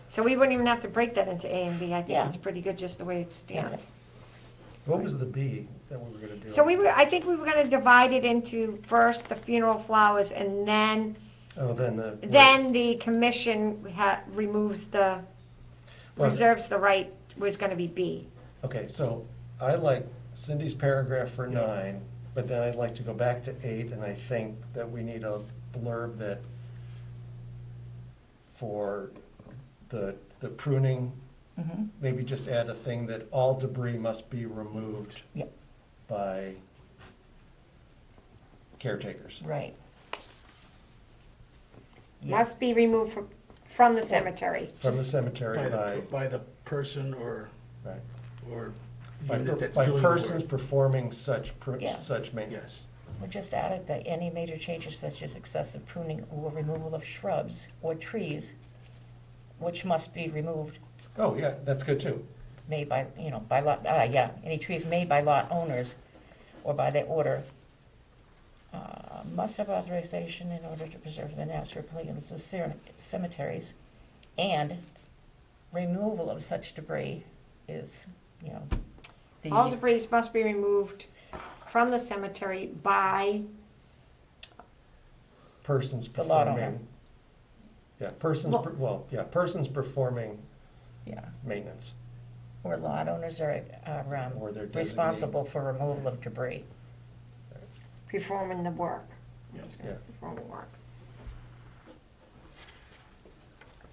So we wouldn't even have to break that into A and B. I think Yeah. it's pretty good just the way it stands. What was the B that we were gonna do? So I think we were gonna divide it into first the funeral flowers and then Oh, then the commission removes Well, reserves the right, was gonna be B. Okay, so I like Cindy's paragraph for Yeah. 9, but then I'd like to go back to 8, and I think that we need a blurb that for the pruning, Mm-hmm. maybe just add a thing that all debris must be removed Yep, by caretakers. right. Yeah. Must be removed from the cemetery. From the cemetery By the person or right, unit that's by doing the persons work. performing such, Yeah. such maintenance. Yes. We just added that any major changes such as excessive pruning or removal of shrubs or trees, which must be removed, Oh, yeah, that's good too. made by, by lot, any trees made by lot owners or by their order, must have authorization in order to preserve the natural appearance of cemeteries, and removal of such debris is, All debris must be removed from the cemetery by, Persons The lot owner. performing. Yeah, persons performing yeah, maintenance. or lot owners are Or their designee. responsible for removal of debris. performing the work. Yeah. Performing work.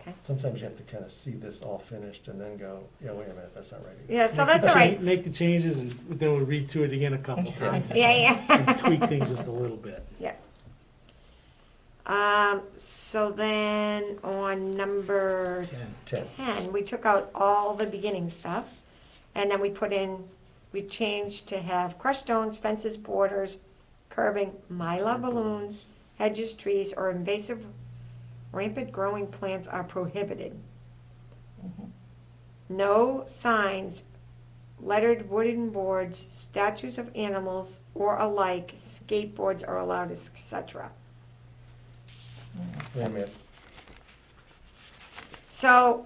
Okay. Sometimes you have to kind of see this all finished and then go, yeah, wait a minute, that's not right either. Yeah, so Make that's the all right. Make the changes and then we'll read through it again a couple times. Yeah, yeah. And tweak things just a little bit. Yeah. So then on number 10. 10, we took out all the beginning stuff, and then we changed to have crushed stones, fences, borders, curbing, mylar balloons, hedges, trees, or invasive rampant growing plants are prohibited. Mhm. No signs, lettered wooden boards, statues of animals or alike, skateboards are allowed, etc. Wait a minute. So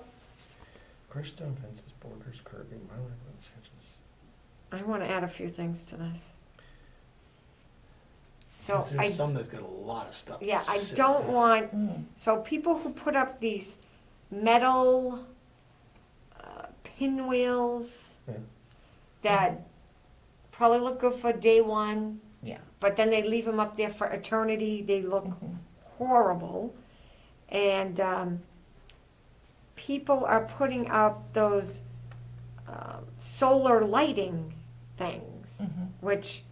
Crushed stone fences, borders, curbing, mylar balloons, hedges. I want to add a few things to this. So There's I, some that's got a lot of stuff. yeah, I sitting don't there. want, Mm. so people who put up these metal pinwheels Yeah. that probably look good for day one, Yeah. but then they leave them up there for eternity, they look Mhm. horrible. And people are putting up those solar lighting things, Mhm. which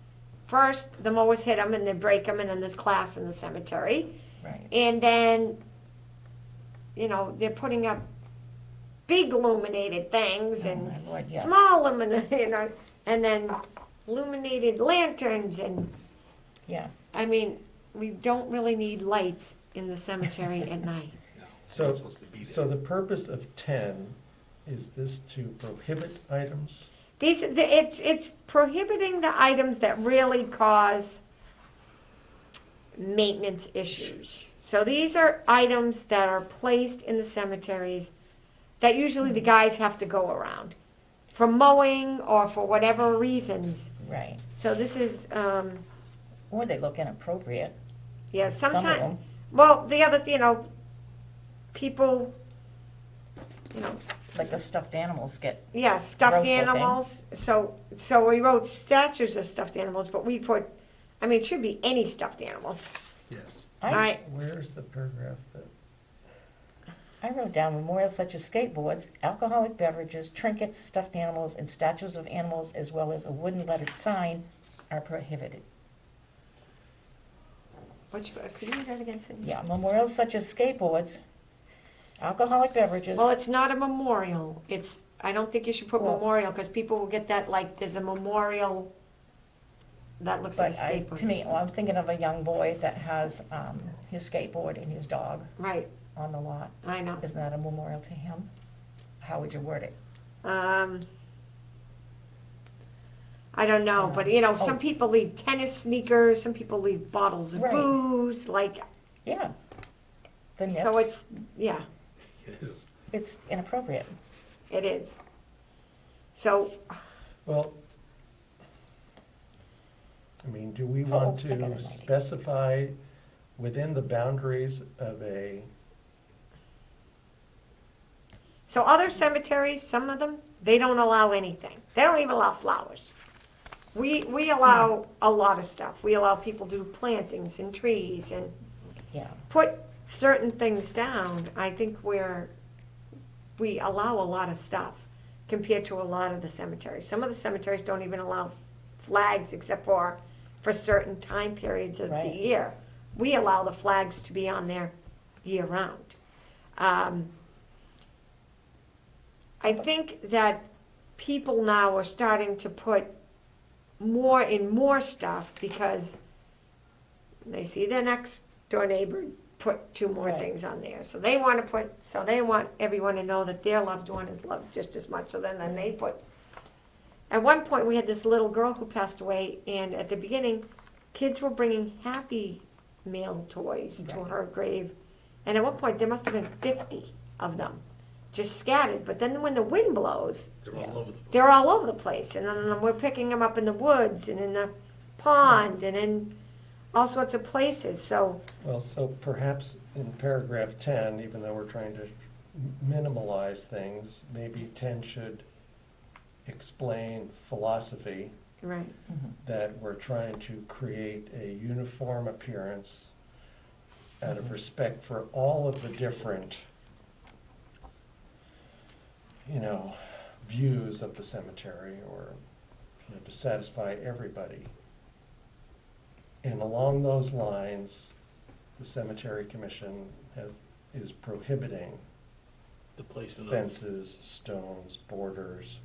first the mowers hit them and they break them, and then there's glass in the cemetery. Right. And then, they're putting up big illuminated things Oh, and my Lord, yes. small illuminated, and then illuminated lanterns, and Yeah. I mean, we don't really need lights in the cemetery at night. No, it's So- not supposed to be there. So the purpose of 10, is this to prohibit items? It's prohibiting the items that really cause maintenance issues. So these are items that are placed in the cemeteries that usually the guys have to go around for mowing or for whatever reasons. Right. So this is, Or they look inappropriate. yeah, Some of sometimes, them. well, the other, people, Like the stuffed animals get. yeah, stuffed Gross looking. animals. So we wrote statues of stuffed animals, but we put, it should be any stuffed animals. Yes. All right, Where's the paragraph that, I wrote down memorials such as skateboards, alcoholic beverages, trinkets, stuffed animals, and statues of animals, as well as a wooden lettered sign, are prohibited. could you read that again, Cindy? Yeah, memorials such as skateboards, alcoholic beverages. Well, it's not a memorial. I don't think you should put Well- memorial, because people will get that, like, there's a memorial that looks like a But skateboard. to me, I'm thinking of a young boy that has his skateboard and his dog Right, on the lot. I know. Isn't that a memorial to him? how would you word it? I don't know, but you know, some Oh. people leave tennis sneakers, some people leave bottles of Right. booze, like, Yeah. The nips. so it's, yeah, It is. It's inappropriate. it is. So, Well, I mean, do we Oh, want I got it, to Maggie. specify within the boundaries of a, so other cemeteries, some of them, they don't allow anything. They don't even allow flowers. We allow a lot of stuff. We allow people to do plantings and trees and Yeah. put certain things down. I think we allow a lot of stuff compared to a lot of the cemeteries. Some of the cemeteries don't even allow flags except for certain time periods of the Right. year. We allow the flags to be on there year round. I think that people now are starting to put more and more stuff because they see their next door neighbor put 2 more Right. things on there. So they want to so they want everyone to know that their loved one is loved just as much. So then they put, at one point we had this little girl who passed away, and at the beginning, kids were bringing Happy Meal toys to Right. her grave. And at one point, there must have been 50 of them, just scattered. But then when the wind blows, They're Yeah. all over the place. they're all over the place, and then we're picking them up in the woods and in the pond and in all sorts of places. So, well, so perhaps in paragraph 10, even though we're trying to minimalize things, maybe 10 should explain philosophy, right, Mhm. that we're trying to create a uniform appearance out of respect for all of the different, views of the cemetery, or to satisfy everybody. And along those lines, the cemetery commission is prohibiting The placement of. fences, stones, borders,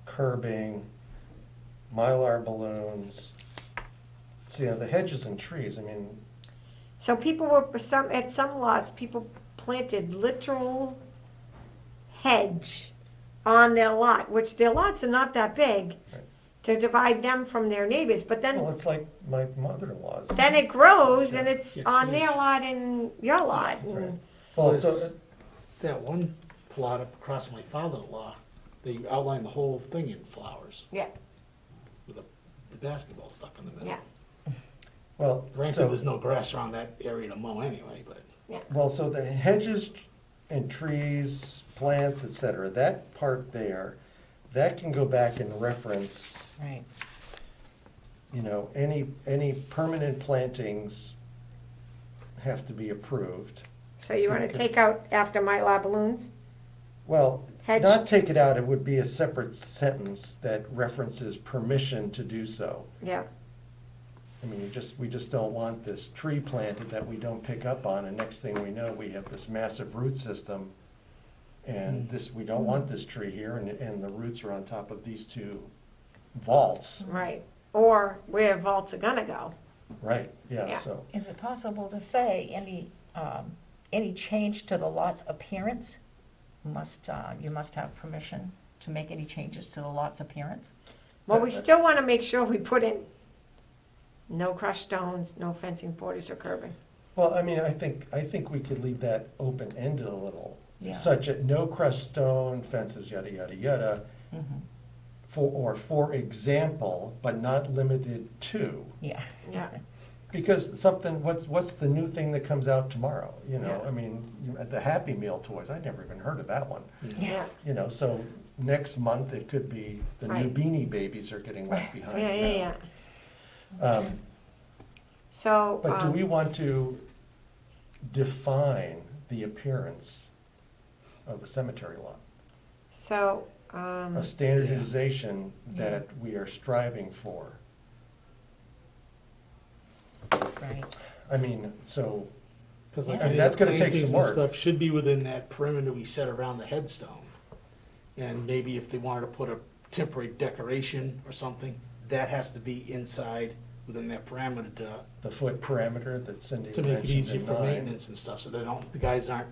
curbing, mylar balloons. See, the hedges and trees, I mean, so people were, at some lots, people planted literal hedge on their lot, which their lots are not that big, Right. to divide them from their neighbors. But well, then it's like my mother-in-law's. it grows and it's It's on huge. their lot and your lot. Right. And, Well, This- so, That one plot up across my father-in-law, they outlined the whole thing in flowers yeah, with the basketball stuck in the middle. yeah, well, Granted, so, there's no grass around that area to mow anyway, but so the hedges and trees, plants, et cetera, that part there, that can go back and reference, Right. any permanent plantings have to be approved. so you wanna Okay. take out after Mylar balloons? Well, Hedge. not take it out, it would be a separate sentence that references permission to do so. Yeah, I mean, we just don't want this tree planted that we don't pick up on, and next thing we know, we have this massive root system. And we don't want this tree here, and the roots are on top of these 2 vaults. right, or where vaults are gonna go. Right, Yeah. yeah, so, Is it possible to say any change to the lot's appearance you must have permission to make any changes to the lot's appearance? Well, we still wanna make sure we put in no crushed stones, no fencing, borders, or curbing. well, I mean, I think we could leave that open-ended a little. Yeah. Such that no crushed stone, fences, yada, yada, yada, Mhm. for example, but not limited to. Yeah. Yeah, Because what's the new thing that comes out tomorrow, Yeah. I mean, the Happy Meal toys, I'd never even heard of that one. yeah, So next month, it could be the new Right. Beanie Babies are getting left yeah, behind. yeah, yeah. Um, So, But do we want to define the appearance of a cemetery lot? so, A standardization that we are striving for? Right. I mean, so, because like Yeah. any That's of the gonna take plantings some and work. stuff should be within that perimeter we set around the headstone. And maybe if they wanted to put a temporary decoration or something, that has to be inside within that parameter the foot parameter that Cindy to make it mentioned easier in for 9. maintenance and stuff, so they don't, the guys aren't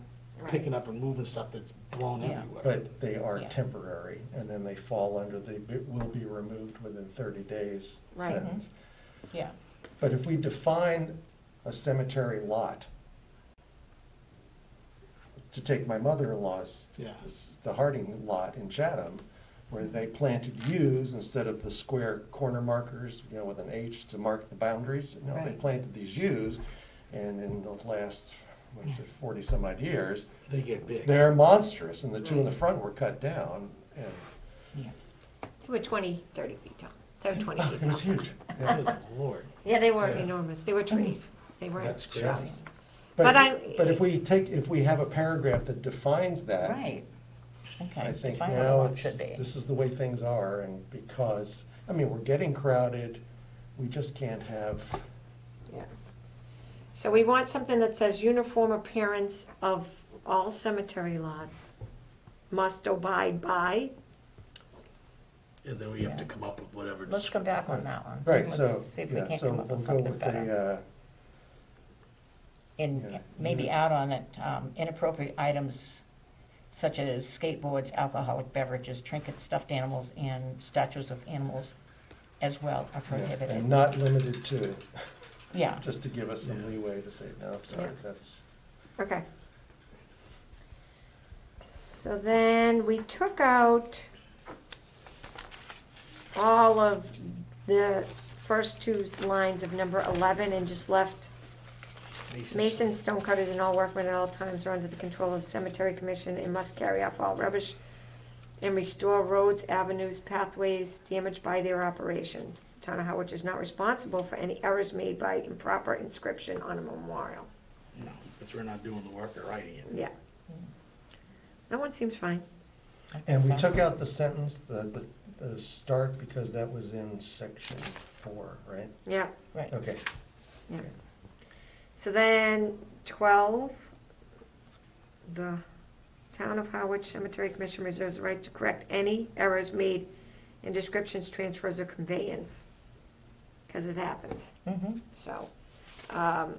picking up and moving stuff that's blown Yeah. everywhere. But they are Yeah. temporary, and then they fall under the will be removed within 30 days Right. sentence. Yeah, But if we define a cemetery lot, to take my mother-in-law's, Yeah. the Harding lot in Chatham, where they planted U's instead of the square corner markers, with an H to mark the boundaries. They Right. planted these U's, and in the last, 40 some odd years, They get big. they're monstrous, and the two in the front were cut down, and yeah. They were 20, 30 feet tall. They were 20 feet it was tall. huge. Yeah. Good Lord, Yeah, they were Yeah. enormous. They were trees. They weren't that's crazy. shrubs. But But I'm- if we have a paragraph that defines that, Right. Okay. I think Define what a now lot it's, should be. this is the way things are, and because, we're getting crowded, we just can't have, Yeah. So we want something that says uniform appearance of all cemetery lots must abide by. And then we have to Yeah. come up with whatever. Let's come back on that one. right, Let's so, see if we yeah, can't so come up we'll with go something with better. And yeah. maybe add on that inappropriate items such as skateboards, alcoholic beverages, trinkets, stuffed animals, and statues of animals as well are yeah, prohibited. and not limited to, Yeah, just to give us some leeway to say, no, I'm sorry, Yeah. that's, Okay. So then we took out all of the first two lines of number 11 and just left masons, stone cutters, and all workmen at all times are under the control of the cemetery commission and must carry off all rubbish and restore roads, avenues, pathways damaged by their operations. The town of Harwich is not responsible for any errors made by improper inscription on a memorial. No, because we're not doing the work of writing it. Yeah. That one seems fine. I think and we so. took out the sentence, the start, because that was in section 4, right? Yeah, Right, Okay, yeah. So then 12, the Town of Harwich Cemetery Commission reserves the right to correct any errors made in descriptions, transfers, or conveyance, because it happens. mm-hmm, So, That's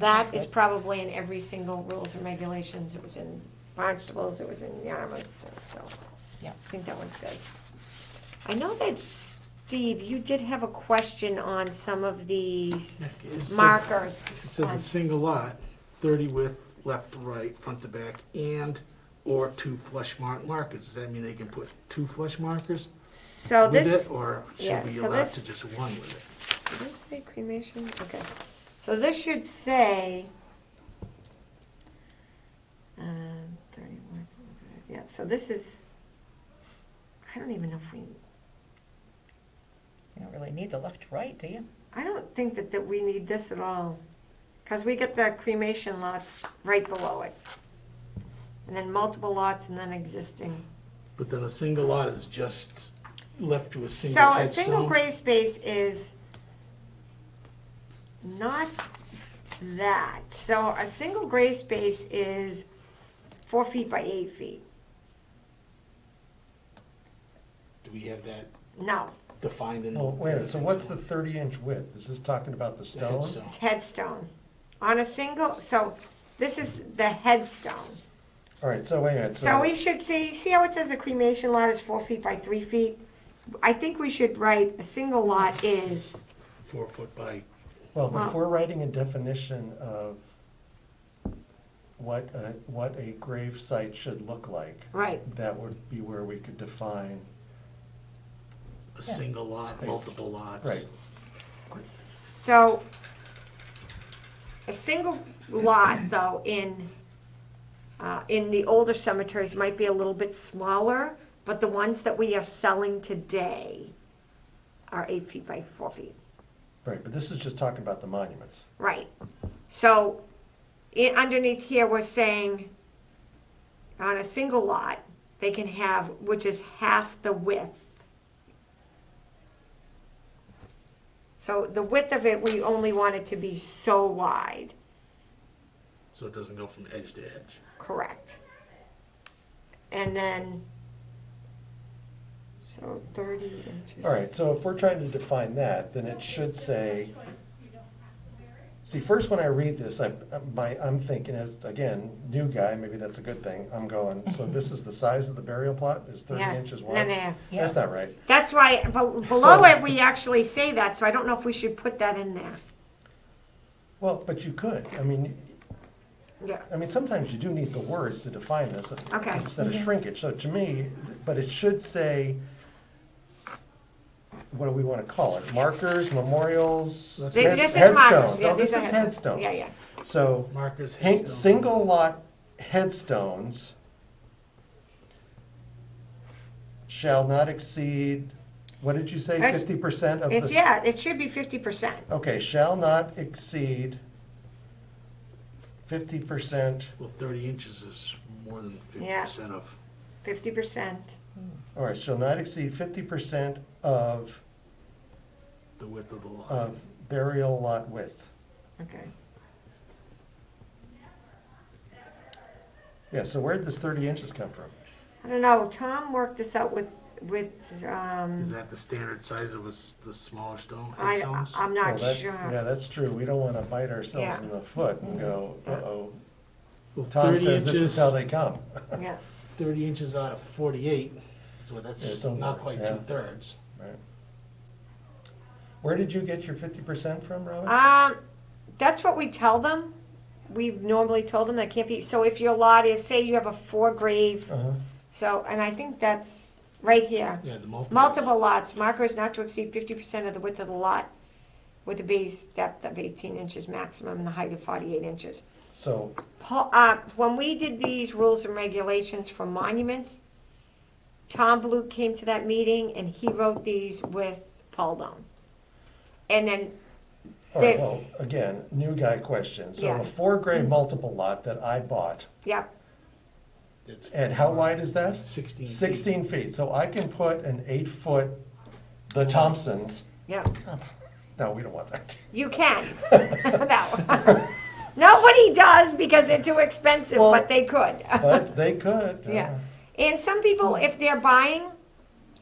that is good. probably in every single rules and regulations. It was in Barnstables, it was in Yarmouth, so yeah. I think that one's good. I know that, Steve, you did have a question on some of these It said- markers. It said the single lot, 30 width, left to right, front to back, or 2 flush markers. Does that mean they can put 2 flush markers So with this, it, or yeah, should we so allow this- to just one with it? did this say cremation? Okay. So this should say, 31, yeah, so this is, I don't even know if we, You don't really need the left to right, do you? I don't think that we need this at all. Because we get the cremation lots right below it. And then multiple lots and then existing. But then a single lot is just left to a single So a headstone. single grave space is not that. So a single grave space is 4 feet by 8 feet. Do we have that No, defined in the? well, wait a minute, so what's the 30-inch width? Is this talking about the The stone? headstone. it's headstone. On a single, so this is the headstone. All right, so wait a minute, So we should see how it says a cremation lot is 4 feet by 3 feet? I think we should write a single lot is, 4 foot by, well, well- if we're writing a definition of what a grave site should look like, right, that would be where we could define, a single lot, multiple lots. right, so a single lot though in the older cemeteries might be a little bit smaller, but the ones that we are selling today are 8 feet by 4 feet. right, but this is just talking about the monuments. Right. So underneath here, we're saying on a single lot, they can have, which is half the width. So the width of it, we only want it to be so wide, So it doesn't go from edge to edge. correct. And then, so 30 inches. All right, so if we're trying to define that, then it should say See, first when I read this, I'm thinking as, again, new guy, maybe that's a good thing. I'm going, so this is the size of the burial plot, is 30 Yeah. inches No, wide? no. That's not right. That's why, below it, we actually say that, so I don't know if we should put that in there. Well, but you could, Yeah, sometimes you do need the words to define this Okay. instead of shrinkage. So to me, but it should say, what do we want to call it? Markers, memorials, This is headstones. markers. Yeah, No, this these are is headstones. headstones. Yeah, yeah. So, Markers, headstones. single lot headstones shall not exceed, what did you say, That's- 50% of the? it should be 50%. Okay, shall not exceed 50%, Well, 30 inches is more than 50% of, 50%. all right, shall not exceed 50% of the width of the lot. burial lot width. Okay. Yeah, so where did this 30 inches come from? I don't know, Tom worked this out with, Is that the standard size of the smaller stone I'm headstones? not Well, that- sure. Yeah, that's true. We don't want to bite ourselves Yeah. in the foot and go, Yeah. uh-oh. Well, Tom 30 says this is inches- how they come. Yeah. 30 inches out of 48, so Yeah, that's it's over, not quite yeah. 2/3. Right. Where did you get your 50% from, Robin? That's what we tell them. We've normally told them that can't be, so if your lot is, say you have a 4-grave, Uh-huh. so, and I think that's right here. Yeah, the multiple. Multiple lots, markers not to exceed 50% of the width of the lot with a base depth of 18 inches maximum and the height of 48 inches. So, When we did these rules and regulations for monuments, Tom Blue came to that meeting and he wrote these with Paul Doan. And then, all right, They- well, again, new guy question. So Yeah. a 4-grade multiple lot that I bought, yep, It's and how wide is that? 16 feet. 16 feet. So I can put an 8-foot, the Thompsons. yep, No, we don't want that. you can. No. Nobody does because they're too expensive, Well, but they could. But they could. Yeah. And some people, if they're buying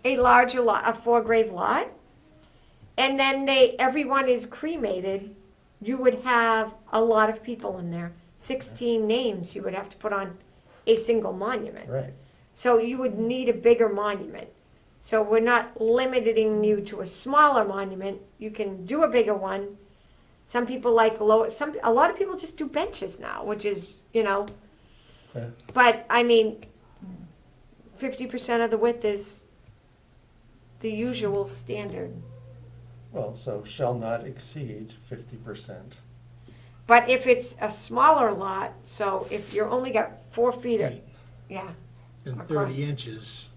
a larger lot, a 4-grave lot, and then everyone is cremated, you would have a lot of people in there. 16 names you would have to put on a single monument. Right. So you would need a bigger monument. So we're not limiting you to a smaller monument. You can do a bigger one. Some people like a lot of people just do benches now, which is, Yeah. but I mean, 50% of the width is the usual standard. Well, so shall not exceed 50%. But if it's a smaller lot, so if you're only got 4 feet, Feet. yeah, And across. 30 inches,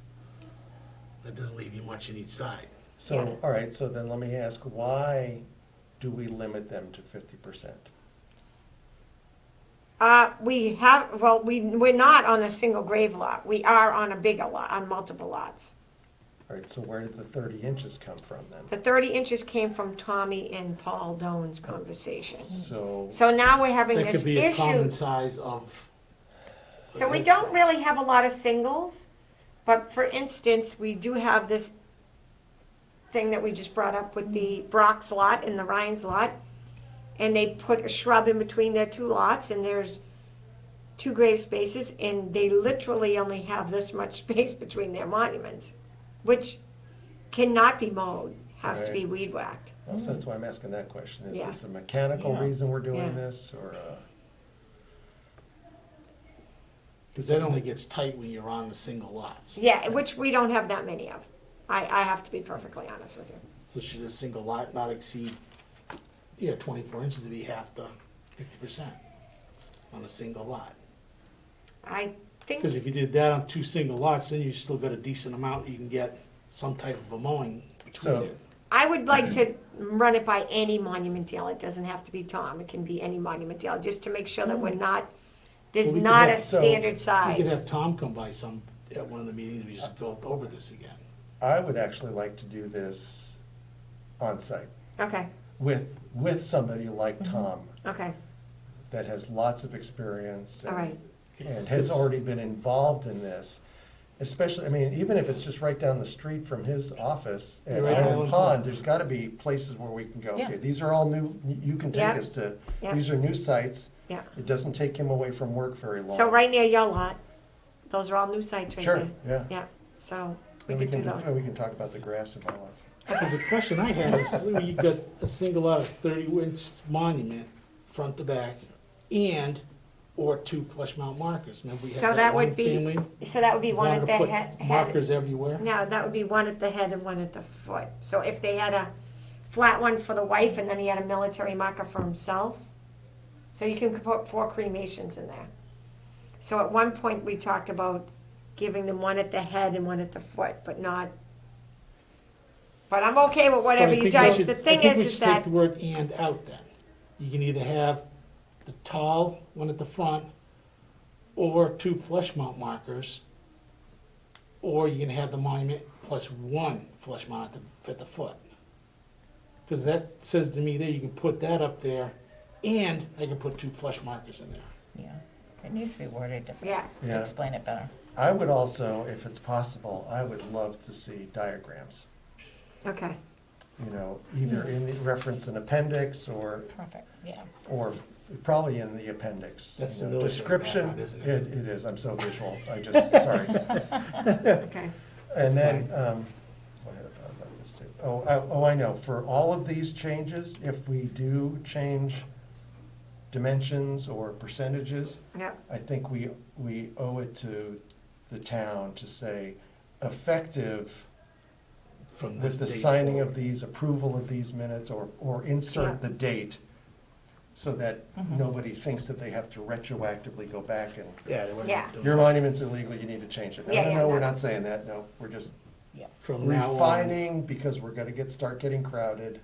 that doesn't leave you much in each side. So, Yeah. all right, so then let me ask, why do we limit them to 50%? we're not on a single grave lot. We are on a bigger lot, on multiple lots. All right, so where did the 30 inches come from then? The 30 inches came from Tommy and Paul Doan's conversation. So, So now we're having That this could be a common issue. size of. So we don't really have a lot of singles, but for instance, we do have this thing that we just brought up with the Brock's lot and the Ryan's lot. And they put a shrub in between their 2 lots, and there's 2 grave spaces, and they literally only have this much space between their monuments, which cannot be mowed, has to be Right. weed whacked. well, so that's why I'm asking that question. Is Yeah. this a mechanical Yeah. reason we're doing Yeah. this, or Because that only gets tight when you're on the single lots. Yeah, which we don't have that many of. I have to be perfectly honest with you. So should a single lot not exceed, 24 inches to be half the 50% on a single lot? I think, Because if you did that on 2 single lots, then you still got a decent amount, you can get some type of a mowing between So- it. I would like to run it by any monumental. It doesn't have to be Tom. It can be any monumental, just to make sure that we're not, there's Well, we could not a have- standard We size. could have Tom come by at one of the meetings, we just go over this again. I would actually like to do this on site Okay, with somebody like Tom okay, that has lots of experience all right. and has already been involved in this. Especially, I mean, even if it's just right down the street from his office at You're right, Island Island Pond, Pond. there's gotta be places where we can go, Yeah. okay, these are all new, you can take Yeah. us to, Yeah. these are new sites. Yeah. It doesn't take him away from work very long. So right near your lot, those are all new sites right Sure, there. yeah. Yeah, so we And could do and those. we can talk about the grass in my lot. Because the question I had is, you got a single lot of 30-inch monument, front to back, and, or 2 flush mount markers. Remember we had So that would one be, family so that would be one wanted at to the put head. markers everywhere? No, that would be one at the head and one at the foot. So if they had a flat one for the wife and then he had a military marker for himself, so you can put 4 cremations in there. So at one point, we talked about giving them one at the head and one at the foot, but not, but I'm okay with whatever But I you think guys, we the should- thing I think is we should take that, the word "and" out then. You can either have the tall one at the front, or 2 flush mount markers, or you can have the monument plus 1 flush mount at the foot. Because that says to me there, you can put that up there, and I can put 2 flush markers in there. Yeah, it needs to be worded differently yeah, to Yeah. explain it better. I would also, if it's possible, I would love to see diagrams. okay. You know, either in the reference an appendix Perfect, yeah. or probably in the appendix. That's You the know, military description. background, isn't it? It is, I'm so visual, I just, sorry. Okay. And then, fine. I had a thought about this too. Oh, I know, for all of these changes, if we do change dimensions or percentages, Yeah, I think we owe it to the town to say effective From with the date signing of forward. these, approval of these minutes, or Yeah. insert the date, so that Mhm. nobody thinks that they have to retroactively go back and, Yeah, they wouldn't Yeah. do your that. monument's illegal, you need to change it. No, Yeah, no, yeah, no, we're no. not saying that, no, we're just From now on. refining, because we're gonna start getting crowded,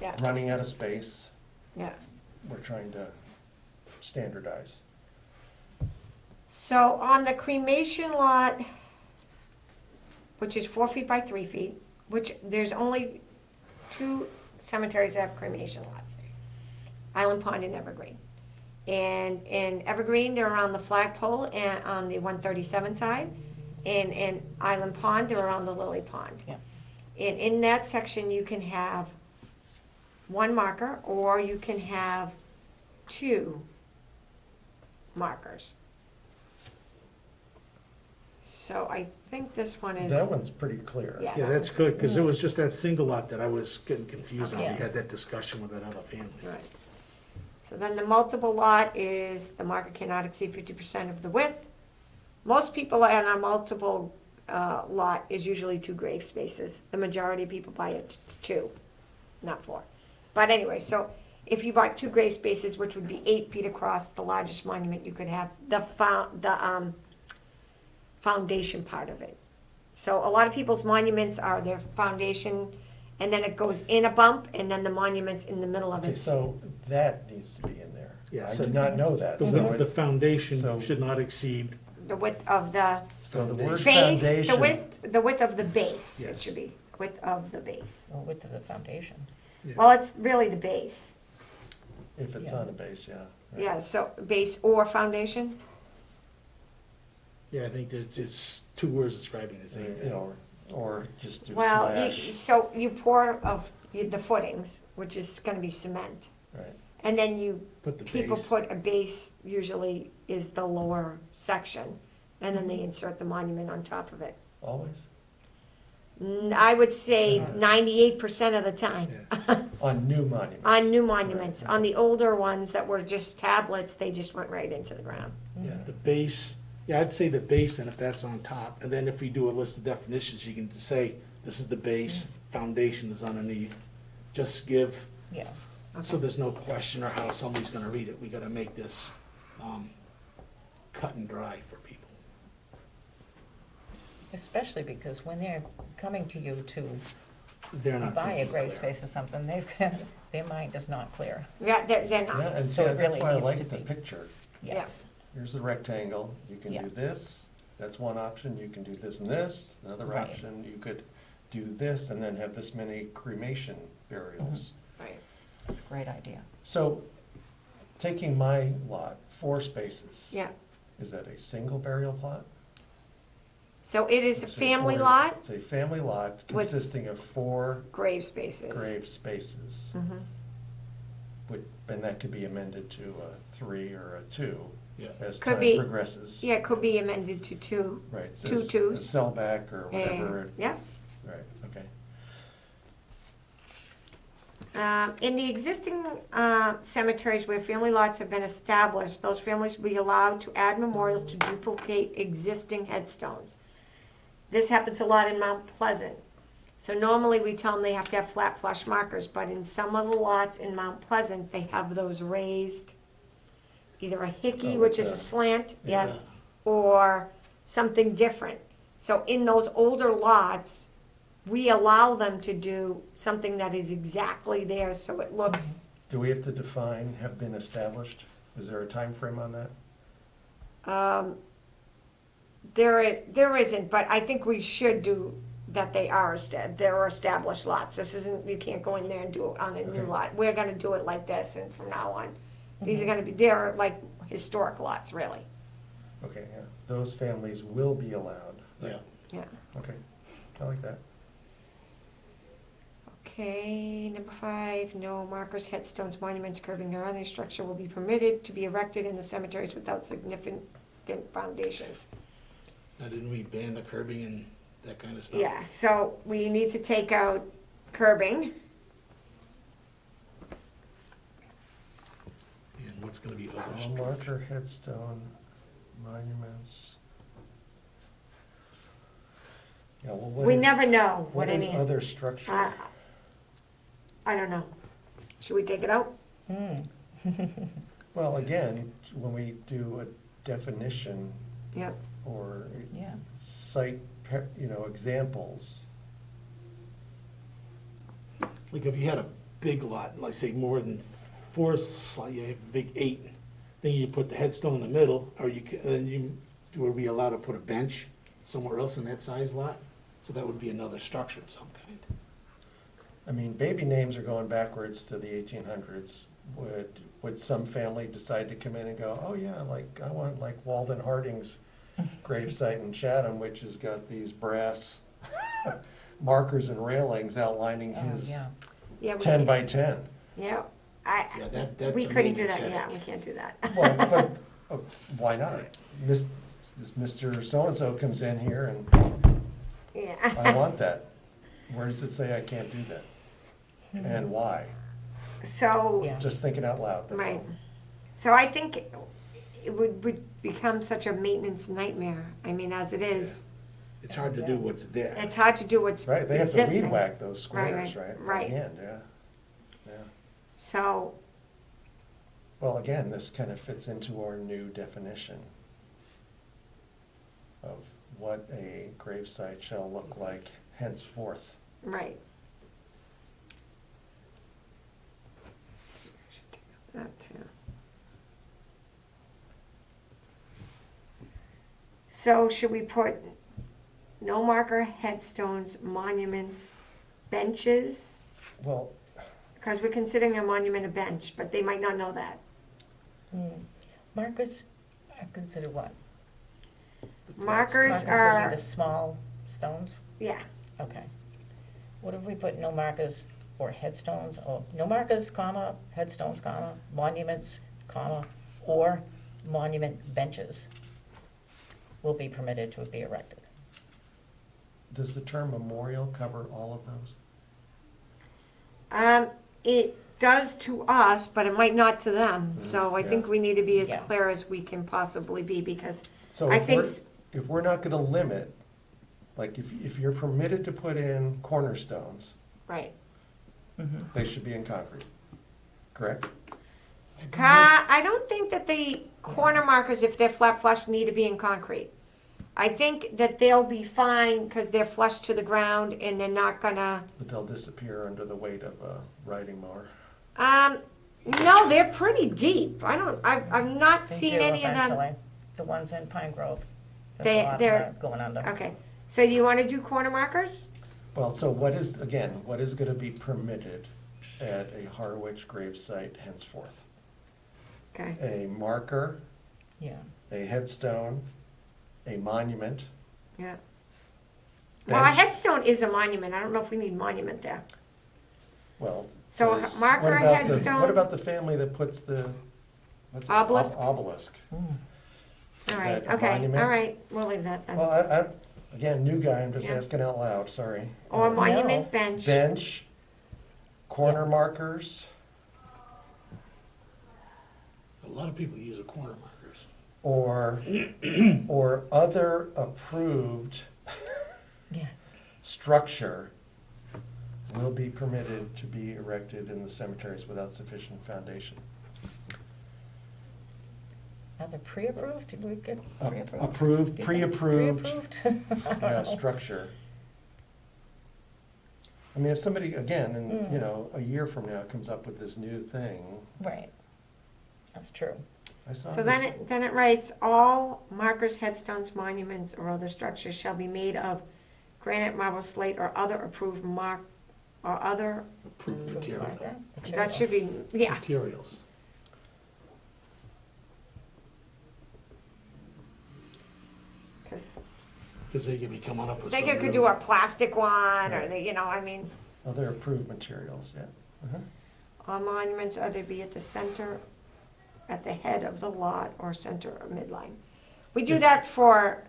yeah, running out of space, yeah. we're trying to standardize. So on the cremation lot, which is 4 feet by 3 feet, which there's only 2 cemeteries that have cremation lots. Island Pond and Evergreen. And in Evergreen, they're around the flagpole and on the 137 side. And in Island Pond, they're around the lily pond. Yeah. And in that section, you can have 1 marker, or you can have 2 markers. So I think this one is. That one's pretty clear. Yeah. Yeah, that's good, because it was just that single lot that I was getting confused on. We Yeah. had that discussion with that other family. Right. So then the multiple lot is, the marker cannot exceed 50% of the width. Most people on a multiple lot is usually 2 grave spaces. The majority of people buy it 2, not 4. But anyway, so if you bought 2 grave spaces, which would be 8 feet across, the largest monument you could have, the foundation part of it. So a lot of people's monuments are their foundation, and then it goes in a bump, and then the monument's in the middle of Okay, it. so that needs to be in there. Yeah, I so did not know that. The So width of the it- foundation so- should not exceed, The width of the so the word base, foundation. the width of the base, it Yes. should be, width of the base. Well, width of the foundation. Well, it's really the base, If it's Yeah. on a base, yeah. right. yeah, so base or foundation, yeah, I think that it's 2 words describing the same You thing. know, or just do well, slash, so you pour of the footings, which is gonna be cement, right. and then you, Put the people base. put a base, usually is the lower section, and then they Mm-hmm. insert the monument on top of it. Always? I would say Uh, 98% of the time. Yeah. On new monuments? On new monuments. Right. On the older ones that were just tablets, they just went right into the ground. Yeah, the base, yeah, I'd say the base, and if that's on top, and then if we do a list of definitions, you can just say, this is the base, foundation is underneath. Just give, Yeah, so there's no question or how somebody's gonna read it, we gotta make this, cut and dry for people. especially because when they're coming to you to They're not buy a thinking gray clear. space or something, their mind is not clear. Yeah, they're Yeah, not. and So so it that's really why I needs like to the be. picture. Yes. Here's the rectangle, you can Yeah. do this, that's one option, you can do this and this. Another Right. option, you could do this and then have this many cremation burials. Right. That's a great idea. So, taking my lot, 4 spaces. Yeah, Is that a single burial plot? So it is a It's family or lot It's a family lot With- consisting of 4 grave spaces. grave spaces. Mhm. And that could be amended to a 3 or a 2 Yeah. as Could time be- progresses. Yeah, it could be amended to 2. Right, so 2 it's twos. a sellback or whatever. And, yeah. Right, okay. In the existing cemeteries where family lots have been established, those families will be allowed to add memorials to duplicate existing headstones. This happens a lot in Mount Pleasant. So normally we tell them they have to have flat flush markers, but in some of the lots in Mount Pleasant, they have those raised, either a hickey, Oh, which like is a a- slant, yeah, Yeah. or something different. So in those older lots, we allow them to do something that is exactly there, so it looks, Do we have to define have been established? Is there a time frame on that? there isn't, but I think we should do that they are, they're established lots. This isn't, you can't go in there and do it on a new Okay. lot. We're gonna do it like this and from now on. These Mm-hmm. are gonna be, they're like historic lots, really. Okay, yeah, those families will be allowed. Yeah. Yeah. Okay, I like that. Okay, number 5, no markers, headstones, monuments, curbing, or any structure will be permitted to be erected in the cemeteries without significant foundations. Now, didn't we ban the curbing and that kind of stuff? Yeah, so we need to take out curbing. And what's gonna be other All structure? marker, headstone, monuments. Yeah, well, what We is- never know What what is any, other structure? I don't know. Should we take it out? Well, again, when we do a definition Yep. or Yeah. cite, examples, Like if you had a big lot, like say more than 4, you have a big 8, then you put the headstone in the middle, or would we allowed to put a bench somewhere else in that size lot? So that would be another structure of some kind. I mean, baby names are going backwards to the 1800s. Would some family decide to come in and go, oh yeah, like, I want like Walden Harding's gravesite in Chatham, which has got these brass markers and railings outlining Oh, his yeah. Yeah, we 10 can't- by 10. Yeah, Yeah, that's we a couldn't do maintenance that, yeah, headache. we can't do that. Well, but why not? This Mr. So-and-so comes in here and I Yeah. want that. Where does it say I can't do that? And why? So, Yeah. Just thinking out loud, that's right. all. So I think it would become such a maintenance nightmare. I mean, as it is, It's hard to do what's there. it's hard to do what's Right, they have to existing. weed whack those Right, squares, right, right? right. By hand, yeah. Yeah. So, Well, again, this kind of fits into our new definition of what a gravesite shall look like henceforth. right. That too. So should we put no marker, headstones, monuments, benches? Well, Because we're considering a monument a bench, but they might not know that. Markers are considered what? Markers Markers would are, be the small stones? yeah, Okay. What if we put no markers or headstones, or no markers, comma, headstones, comma, monuments, comma, or monument benches will be permitted to be erected? does the term memorial cover all of those? it does to us, but it might not to them. So I yeah. think we need to be as Yeah. clear as we can possibly be, because So I if think, if we're not gonna limit, like if you're permitted to put in cornerstones, right. they should be in concrete, correct? I don't think that the corner markers, if they're flat flush, need to be in concrete. I think that they'll be fine because they're flush to the ground and they're not gonna, But they'll disappear under the weight of a riding mower. no, they're pretty deep. I've not They seen do any of them. eventually. The ones in Pine Grove. There's They- a lot of they're- that going under. Okay, so do you wanna do corner markers? Well, so what is gonna be permitted at a Harwich gravesite henceforth? Okay, A marker, Yeah. a headstone, a monument, yeah, Well, a bench. headstone is a monument. I don't know if we need monument there. Well. So a does- marker, what a about the- headstone? What about the family that puts the? what's it, Obelisk? Obelisk. All Is right, that a okay, monument? all right, we'll leave that Well, then. again, new guy, I'm just Yeah. asking out loud, sorry. Or No. monument bench. Bench, corner markers, A lot of people use a corner markers. or other approved Yeah. structure will be permitted to be erected in the cemeteries without sufficient foundation. Are they pre-approved? Did we get A- pre-approved? Approved, pre-approved, Pre-approved? yeah, structure. I mean, if somebody, again, in, a year from now comes up with this new thing, Right. That's true. I saw So this. then it writes, all markers, headstones, monuments, or other structures shall be made of granite, marble, slate, or other approved or other, Approved material. Marker, that should be, yeah. Materials. Because Because they could be coming up with they some could really- do a plastic one, or Right. they, I mean, Other approved materials, yeah. Uh-huh. all monuments are to be at the center, at the head of the lot or center of midline. We do that for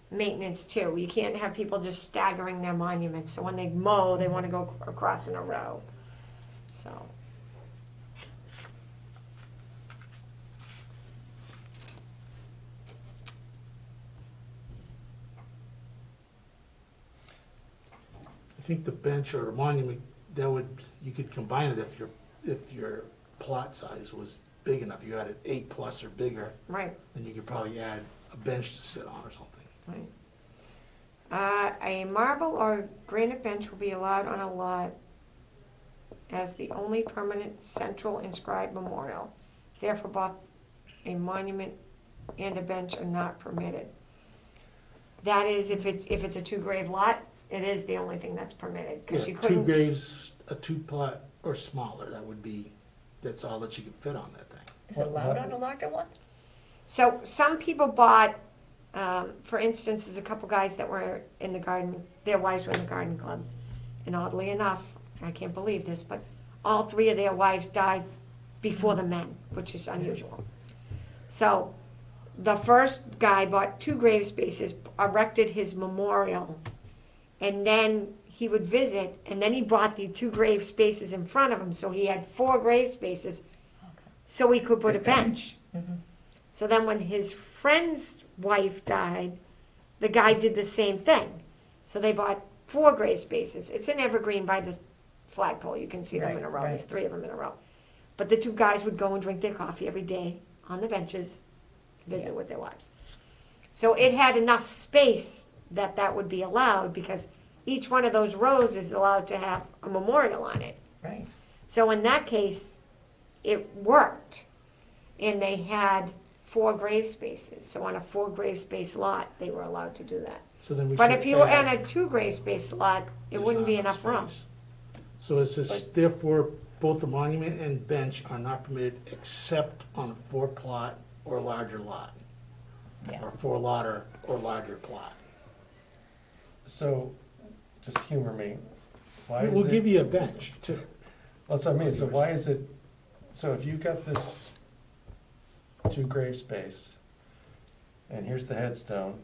maintenance too. You can't have people just staggering their monuments. So when they mow, they want to go across in a row. So, I think the bench or monument, you could combine it if your plot size was big enough. You had it 8+ or bigger, right, then you could probably add a bench to sit on or something. right. A marble or granite bench will be allowed on a lot as the only permanent central inscribed memorial. Therefore, both a monument and a bench are not permitted. That is, if it's a two-grave lot, it is the only thing that's permitted, because you Yeah, couldn't. two graves, a two-plot or smaller, that's all that you could fit on that thing. Is it allowed on a larger one? So some people bought, for instance, there's a couple guys that were in the garden, their wives were in the garden club. And oddly enough, I can't believe this, but all three of their wives died before the men, which is unusual. So the first guy bought 2 grave spaces, erected his memorial, and then he would visit, and then he bought the 2 grave spaces in front of him, so he had 4 grave spaces, so he could put a bench. Mhm. So then when his friend's wife died, the guy did the same thing. So they bought 4 grave spaces. It's in Evergreen by the flagpole. You can see them in a row. Right, There's right. 3 of them in a row. But the 2 guys would go and drink their coffee every day on the benches, visit Yeah. with their wives. So it had enough space that would be allowed, because each one of those rows is allowed to have a memorial on it. Right. So in that case, it worked. And they had 4 grave spaces. So on a 4 grave space lot, they were allowed to do that. So then we But should if you were add- in a 2 grave space lot, it there's wouldn't not be enough room. space. So it says, therefore, both the monument and bench are not permitted except on a 4-plot or larger lot. Yeah. Or 4-lot or larger plot. So, just humor me. Why is We'll it? give you a bench too. That's what I mean, so why is it, so if you've got this 2 grave space, and here's the headstone,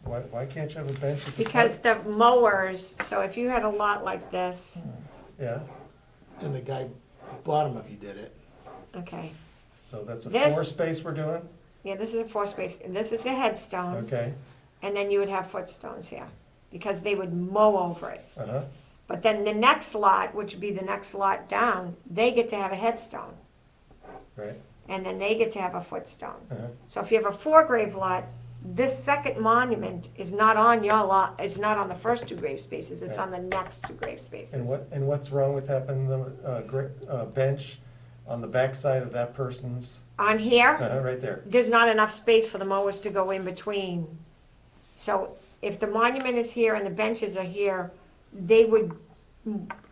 why can't you have a bench at the Because front? the mowers, so if you had a lot like this, Yeah, And the guy bought them if you did it. okay. so that's a This- 4 space we're doing? Yeah, this is a 4 space, and this is a headstone, Okay, and then you would have footstones here, because they would mow over it. uh-huh, But then the next lot, which would be the next lot down, they get to have a headstone, right, and then they get to have a footstone. uh-huh. So if you have a 4 grave lot, this second monument is not on your lot, is not on the first 2 grave spaces, it's Right. on the next 2 grave spaces. And what's wrong with having the bench on the backside of that person's, On here, right there? there's not enough space for the mowers to go in between. So if the monument is here and the benches are here, they would,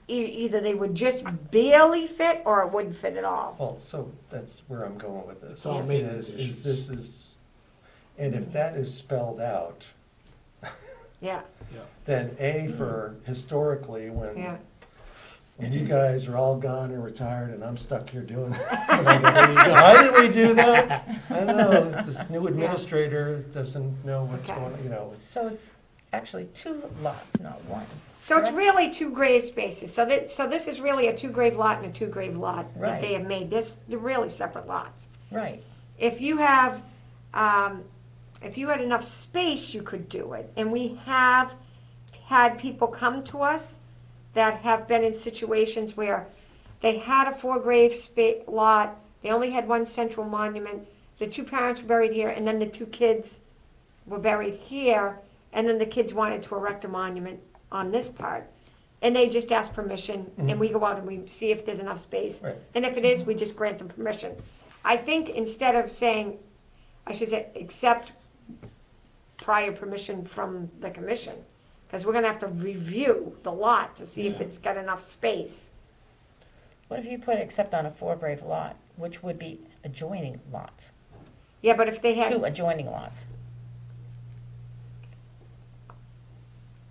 either they would just barely fit, or it wouldn't fit at all. Well, so that's where I'm going with this. It's all maintenance issues. And if that is spelled out, Yeah, then A, for historically, yeah. when you guys are all gone and retired and I'm stuck here doing this, and I go, why did we do that? I don't know, this new administrator doesn't know what's Okay. going on, you know. So it's actually 2 lots, not 1. So it's correct? really 2 grave spaces. So this is really a 2 grave lot and a 2 grave lot that Right. they have made. They're really separate lots. Right, If you have, if you had enough space, you could do it. And we have had people come to us that have been in situations where they had a 4 grave lot, they only had 1 central monument, the 2 parents were buried here, and then the 2 kids were buried here, and then the kids wanted to erect a monument on this part. And they just ask permission, and we go out and we see if there's enough space. Right. And if it is, we just grant them permission. I think instead of saying, I should say, accept prior permission from the commission, because we're gonna have to review the lot to see if Yeah. it's got enough space. what if you put except on a 4 grave lot, which would be adjoining lots? Yeah, but if they 2 had, adjoining lots.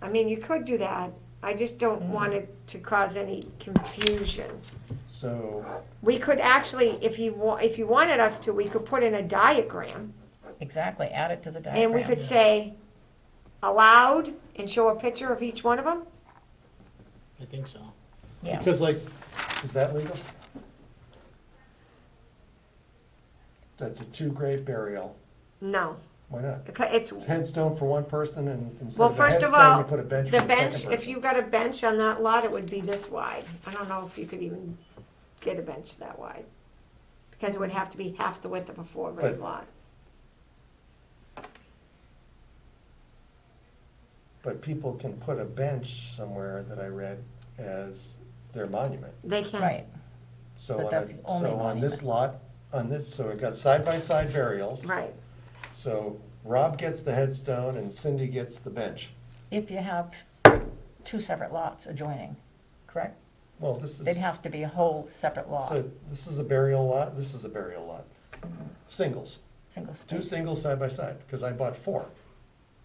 I mean, you could do that. I just don't want it to cause any confusion. So, We could actually, if you wanted us to, we could put in a diagram, Exactly, add it to the diagram. and we could say, allowed, and show a picture of each one of them. I think so. Yeah, Because like, is that legal? That's a 2 grave burial, No, why not? because it's, Headstone for 1 person and instead well, of a first of headstone, all, you put a bench for the the second bench, person. if you got a bench on that lot, it would be this wide. I don't know if you could even get a bench that wide, because it would have to be half the width of a 4 grave But- lot. But people can put a bench somewhere that I read as their monument. They can. right, So But on that's the only on this monument. lot, so we've got side-by-side burials. Right. So Rob gets the headstone and Cindy gets the bench. if you have 2 separate lots adjoining, correct? Well, this They'd is, have to be a whole separate lot, so this is a burial lot, this is a burial lot. Singles, single 2 space. singles side by side, because I bought 4,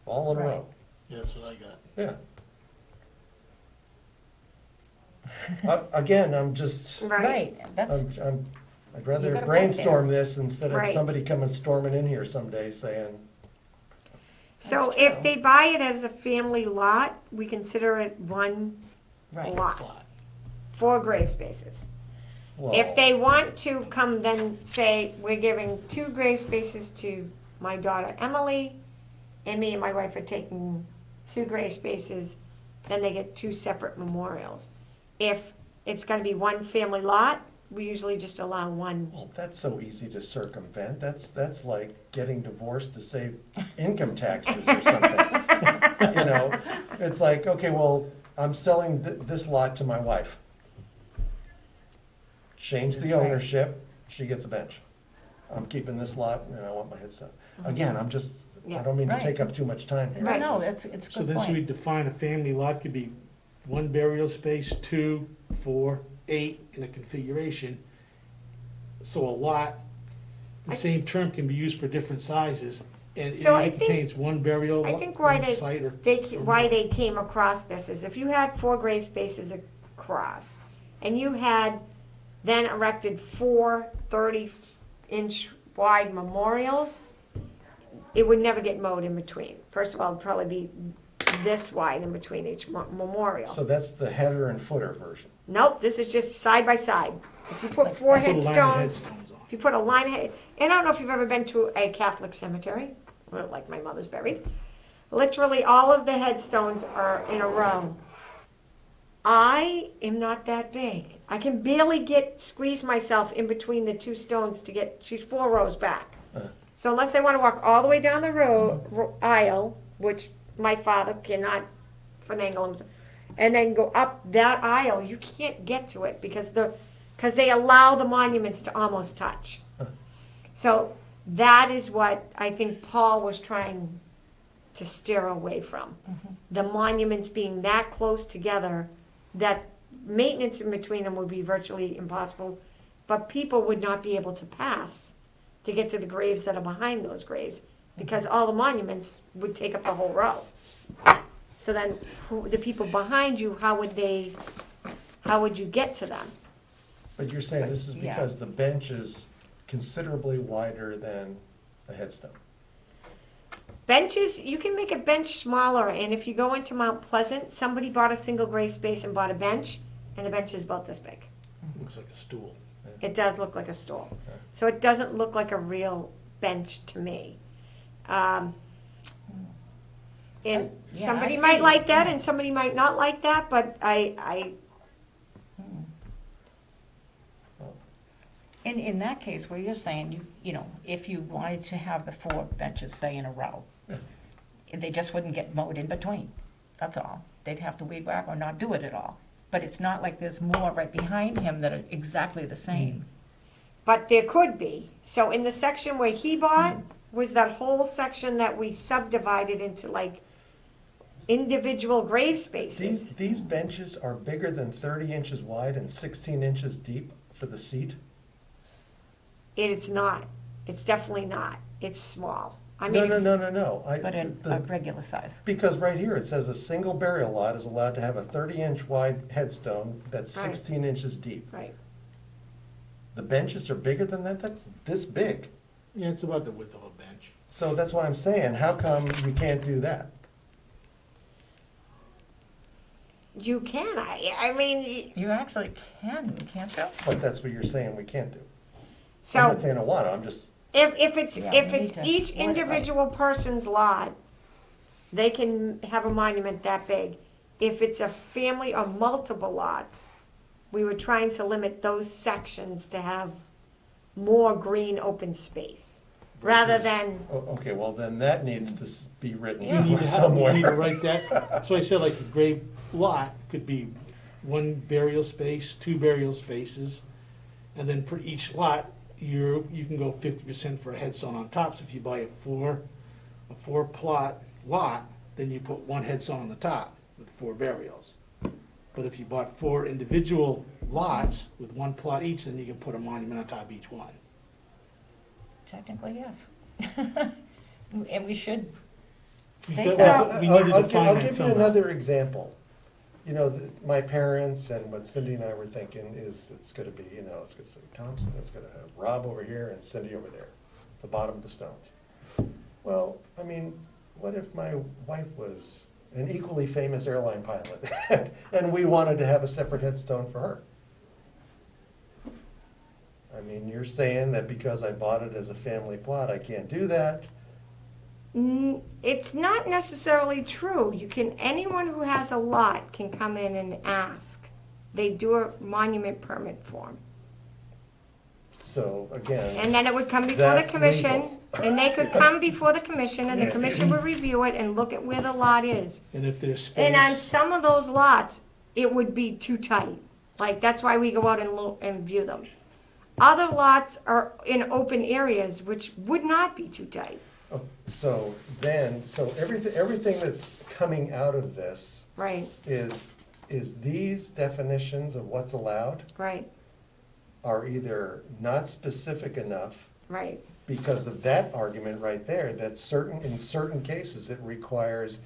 all in a Right. row. yeah, that's what I got. Yeah. Again, I'm just, Right. That's, I'd rather You gotta work brainstorm this instead of Right. somebody coming storming in here someday saying, So That's if true. they buy it as a family lot, we consider it one right, lot, Plot. 4 grave spaces. well. If they want to come then say, we're giving 2 grave spaces to my daughter Emily, and me and my wife are taking 2 grave spaces, then they get 2 separate memorials. If it's gonna be 1 family lot, we usually just allow 1. Well, that's so easy to circumvent. That's like getting divorced to save income taxes or something. You know, it's like, okay, well, I'm selling this lot to my wife. Change the Right. ownership, she gets a bench. I'm keeping this lot and I want my headstone. Again, I Yeah. don't mean to Right. take up too much time here. no, Right. no, it's a So good then should we point. define a family lot could be 1 burial space, 2, 4, 8 in a configuration. So a lot, the same term can be used for different sizes. And So I it think- contains 1 burial I think why site or. why they came across this is if you had 4 grave spaces across, and you had then erected 4 30-inch wide memorials, it would never get mowed in between. First of all, it'd probably be this wide in between each memorial. So that's the header and footer version. Nope, this is just side by side. If you put 4 Put a line of headstones, headstones on. if you put a line of, and I don't know if you've ever been to a Catholic cemetery, where like my mother's buried. Literally, all of the headstones are in a row. I am not that big. I can barely squeeze myself in between the 2 stones to get, she's 4 rows back. So unless they want to walk all the way down the aisle, which my father cannot finagle himself, and then go up that aisle, you can't get to it because they allow the monuments to almost touch. So that is what I think Paul was trying to steer away from. The monuments being that close together that maintenance in between them would be virtually impossible, but people would not be able to pass to get to the graves that are behind those graves because all the monuments would take up the whole row. So then, the people behind you, how would you get to them? But you're saying this is Yeah. because the bench is considerably wider than a headstone. Benches, you can make a bench smaller, and if you go into Mount Pleasant, somebody bought a single grave space and bought a bench, and the bench is about this big. Looks like a stool. It does look like a stool. Okay. So it doesn't look like a real bench to me. And Yeah, somebody I might see. like that, Yeah. and somebody might not like that, but I In that case, where you're saying, you know, if you wanted to have the 4 benches, say, in a row, they just wouldn't get mowed in between, that's all. They'd have to weed whack or not do it at all. But it's not like there's more right behind him that are exactly the same. But there could be. So in the section where he bought, was that whole section that we subdivided into like individual grave spaces. These benches are bigger than 30 inches wide and 16 inches deep for the seat? It's not. It's definitely not. It's small. I No, mean, no. But in a regular size. Because right here, it says a single burial lot is allowed to have a 30-inch wide headstone that's Right. 16 inches deep. right. The benches are bigger than that? That's this big. Yeah, it's about the width of a bench. So that's why I'm saying, how come you can't do that? You can. I mean, You actually can, can't you? But that's what you're saying we can't do. I'm so not saying I want to, I'm just, if it's Yeah, if we it's need to each word it right. individual person's lot, they can have a monument that big. If it's a family or multiple lots, we were trying to limit those sections to have more green open space, rather Versus- than, okay, well, then that needs to be written We need to we need to somewhere. write that, so I said like a grave lot could be 1 burial space, 2 burial spaces, and then for each lot, you can go 50% for a headstone on top, so if you buy a 4 plot lot, then you put 1 headstone on the top with 4 burials. But if you bought 4 individual lots with 1 plot each, then you can put a monument on top of each one. Technically, yes. And we should We say said that. we need to I'll define I'll that give you somehow. another example. You know, my parents and what Cindy and I were thinking is it's gonna be, you know, it's gonna say Thompson, it's gonna have Rob over here and Cindy over there, the bottom of the stones. Well, I mean, what if my wife was an equally famous airline pilot and we wanted to have a separate headstone for her? I mean, you're saying that because I bought it as a family plot, I can't do that? it's not necessarily true. You can, anyone who has a lot can come in and ask. They do a monument permit form. So, again. And then it would come before the That's commission, legal. and they could come before the commission, and the commission would review it and look at where the lot is. And if there's And on space, some of those lots, it would be too tight. Like, that's why we go out and look and view them. Other lots are in open areas, which would not be too tight. Oh, so everything that's coming out of this Right, is these definitions of what's allowed right, are either not specific enough right. because of that argument right there, that in certain cases, it requires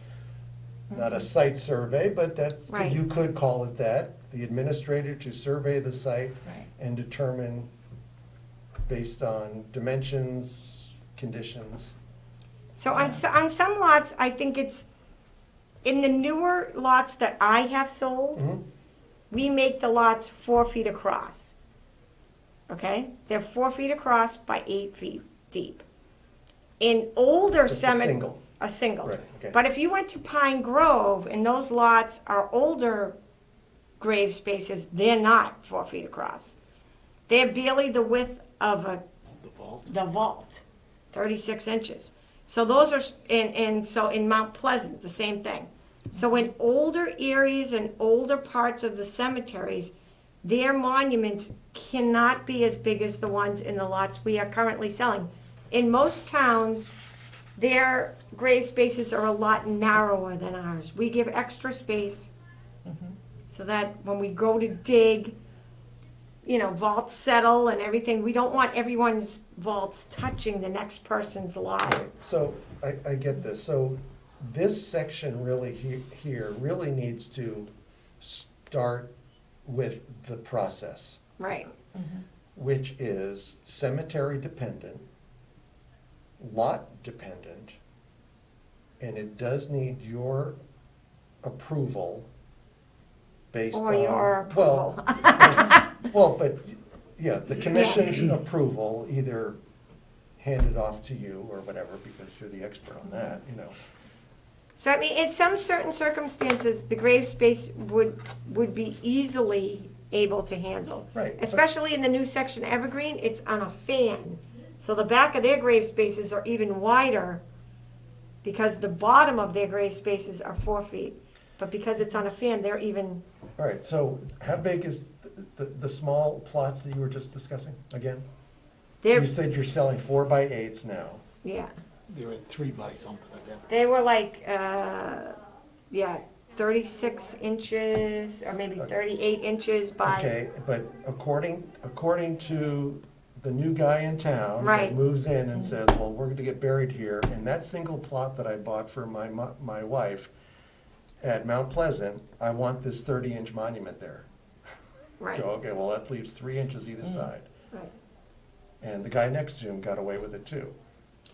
not a site survey, but Right. you could call it that, the administrator to survey the site Right. and determine based on dimensions, conditions. So on some lots, I think it's, in the newer lots that I have sold, Mhm. we make the lots 4 feet across. Okay? They're 4 feet across by 8 feet deep. In older It's a cemeteries. single. A single. Right, okay. But if you went to Pine Grove and those lots are older grave spaces, they're not 4 feet across. They're barely the width of the vault. the vault, 36 inches. So those are, and so in Mount Pleasant, the same thing. So in older areas and older parts of the cemeteries, their monuments cannot be as big as the ones in the lots we are currently selling. In most towns, their grave spaces are a lot narrower than ours. We give extra space so that when we go to dig, you know, vaults settle and everything, we don't want everyone's vaults touching the next person's lot. So, I get this, so this section really here really needs to start with the process, Right. which is cemetery dependent, lot dependent, and it does need your approval based on. Or your approval. Well, but, yeah, the commission's approval, either handed off to you or whatever, because you're the expert on that, you know. So, I mean, in some certain circumstances, the grave space would be easily able to handle. Right. Especially in the new section Evergreen, it's on a fan. So the back of their grave spaces are even wider because the bottom of their grave spaces are 4 feet. But because it's on a fan, they're even, All right, so how big is the small plots that you were just discussing again? they're, You said you're selling 4x8s now. yeah. They were at 3 by something like that. They were like, 36 inches or maybe 38 inches by, Okay, but according to the new guy in town Right. that moves in and says, well, we're gonna get buried here, and that single plot that I bought for my wife at Mount Pleasant, I want this 30-inch monument there. right, Go, okay, well, that leaves 3 inches either side. right. And the guy next to him got away with it too.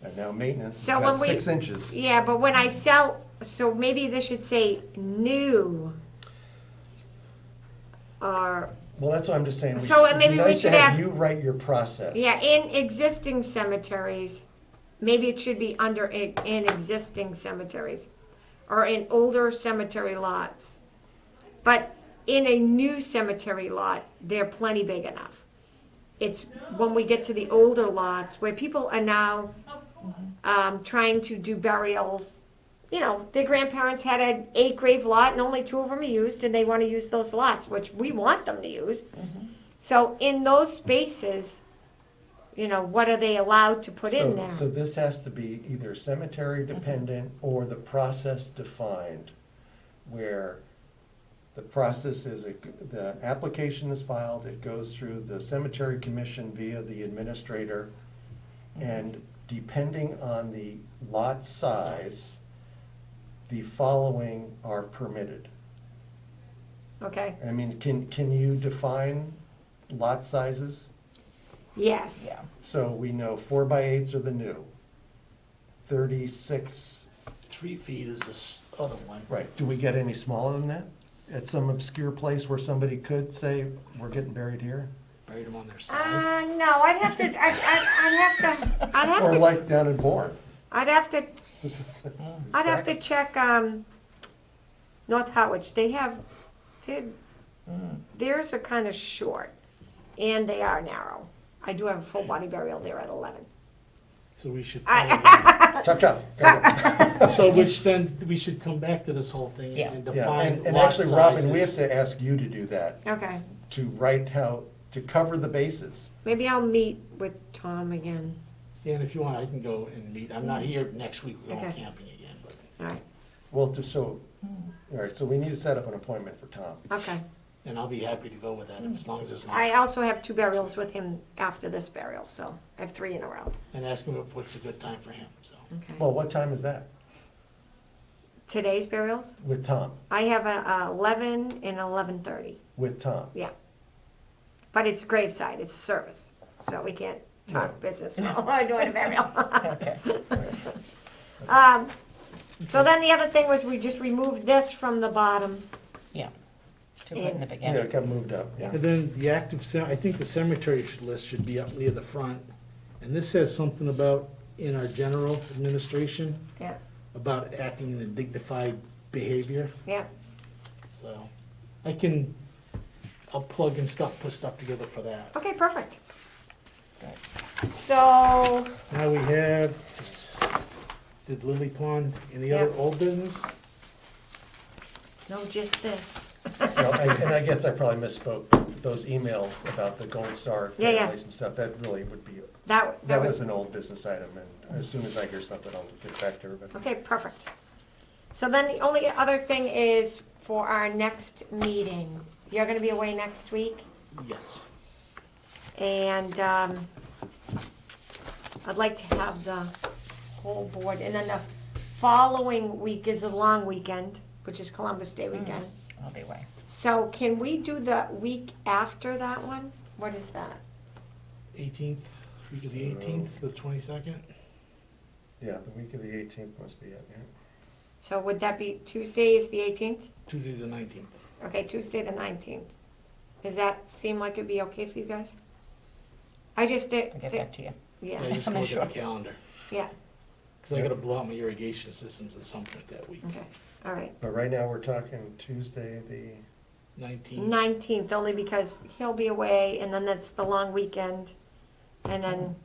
And now maintenance has So got when we- 6 inches. Yeah, but when I sell, so maybe this should say new. Or, Well, that's what I'm just saying. So, It'd be maybe we nice to should have- you write your process. yeah, in existing cemeteries, maybe it should be under in existing cemeteries. Or in older cemetery lots. But in a new cemetery lot, they're plenty big enough. It's when we get to the older lots where people are now trying to do burials. You know, their grandparents had an 8 grave lot and only 2 of them are used, and they want to use those lots, which we want them to use. So in those spaces, you know, what are they allowed to put in there? So this has to be either cemetery Mm-hmm. dependent or the process defined, where the process is, the application is filed, it goes through the cemetery commission via the administrator, and depending on the lot size, the following are permitted. Okay, I mean, can you define lot sizes? yes. Yeah. So we know 4x8s are the new. 36, 3 feet is this other one. right, do we get any smaller than that? At some obscure place where somebody could say, we're getting buried here? Buried them on their side. No, I'd have to, I'd have Or to, like down in Bourne? I'd have to check, North Howard. They have, theirs are kind of short, and they are narrow. I do have a full body burial there at 11. So we should, Chop, chop. so which then, we should come back to this whole thing Yeah. and Yeah, define and lot actually, Robin, we have sizes. to ask you to do that, Okay, to write how, to cover the bases. maybe I'll meet with Tom again. And if you want, I can go and meet. I'm not here next week, we're going Okay. camping again, but All right, Well, all right, so we need to set up an appointment for Tom. okay. and I'll be happy to go with that, if as long as it's not. I also have 2 burials with him after this burial, so I have 3 in a row. And ask him what's a good time for him, so. Okay. Well, what time is that Today's burials, with Tom? I have a 11 and 11:30. With Tom? Yeah. But it's graveside, it's a service, so we can't talk No. business while we're doing a burial. Okay. So then the other thing was we just removed this from the bottom. Yeah. To put in the Yeah, beginning. it got moved up, yeah. And then the active, I think the cemetery list should be up near the front. And this says something about, in our general administration, Yeah, about acting in a dignified behavior, yeah. so I'll plug in stuff, put stuff together for that. Okay, perfect. Good. So, Now we have, did Lily Pond, any other Yeah. old business? no, just this. Well, and I guess I probably misspoke, those emails about the Gold Star Yeah, yeah. families and stuff, that really would be, That that was, was an old business item, and as soon as I hear something, I'll get it back to everybody. okay, perfect. So then the only other thing is for our next meeting. You're gonna be away next week, Yes. and, I'd like to have the whole board, and then the following week is a long weekend, which is Columbus Day weekend. I'll be away. So can we do the week after that one? What is that? 18th, week of the 18th, the 22nd. Yeah, the week of the 18th must be it, yeah. So would that be Tuesday is the 18th? Tuesday's the 19th. Okay, Tuesday the 19th. Does that seem like it'd be okay for you guys? I just did, I'll get back to you. Yeah, yeah, just I'm go not look at the sure. calendar. yeah, Because I gotta blow out my irrigation systems at some point that week. okay, all right. But right now, we're talking Tuesday, the, 19th. 19th, only because he'll be away, and then that's the long weekend, and then,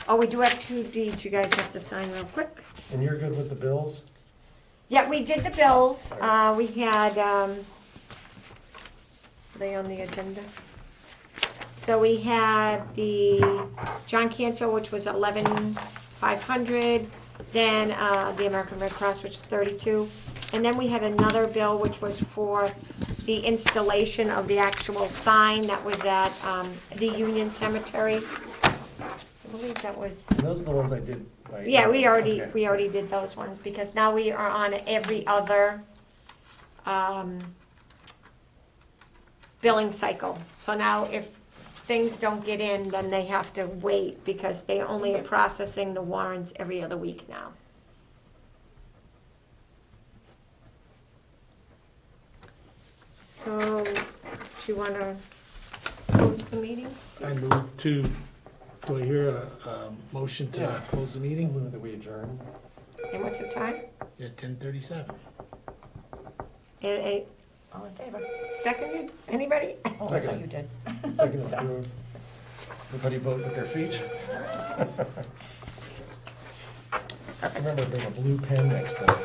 oh, we do have 2 deeds you guys have to sign real quick. and you're good with the bills? Yeah, we did the bills, we had, are they on the agenda? So we had the John Canto, which was 11,500, then, the American Red Cross, which was 32, and then we had another bill, which was for the installation of the actual sign that was at, the Union Cemetery. I believe that was, And those are the ones I did. yeah, we already Okay. did those ones, because now we are on every other, billing cycle. So now if things don't get in, then they have to wait, because they only are processing the warrants every other week now. So, do you wanna close the meetings? I move to, do I hear a motion to Yeah. close the I meeting? move that we adjourn. And what's the time? At 10:37. All in favor? Seconded, anybody? Oh, I thought Second. you did. Second Sorry. approved. Everybody vote with their feet. Remember to bring a blue pen next time.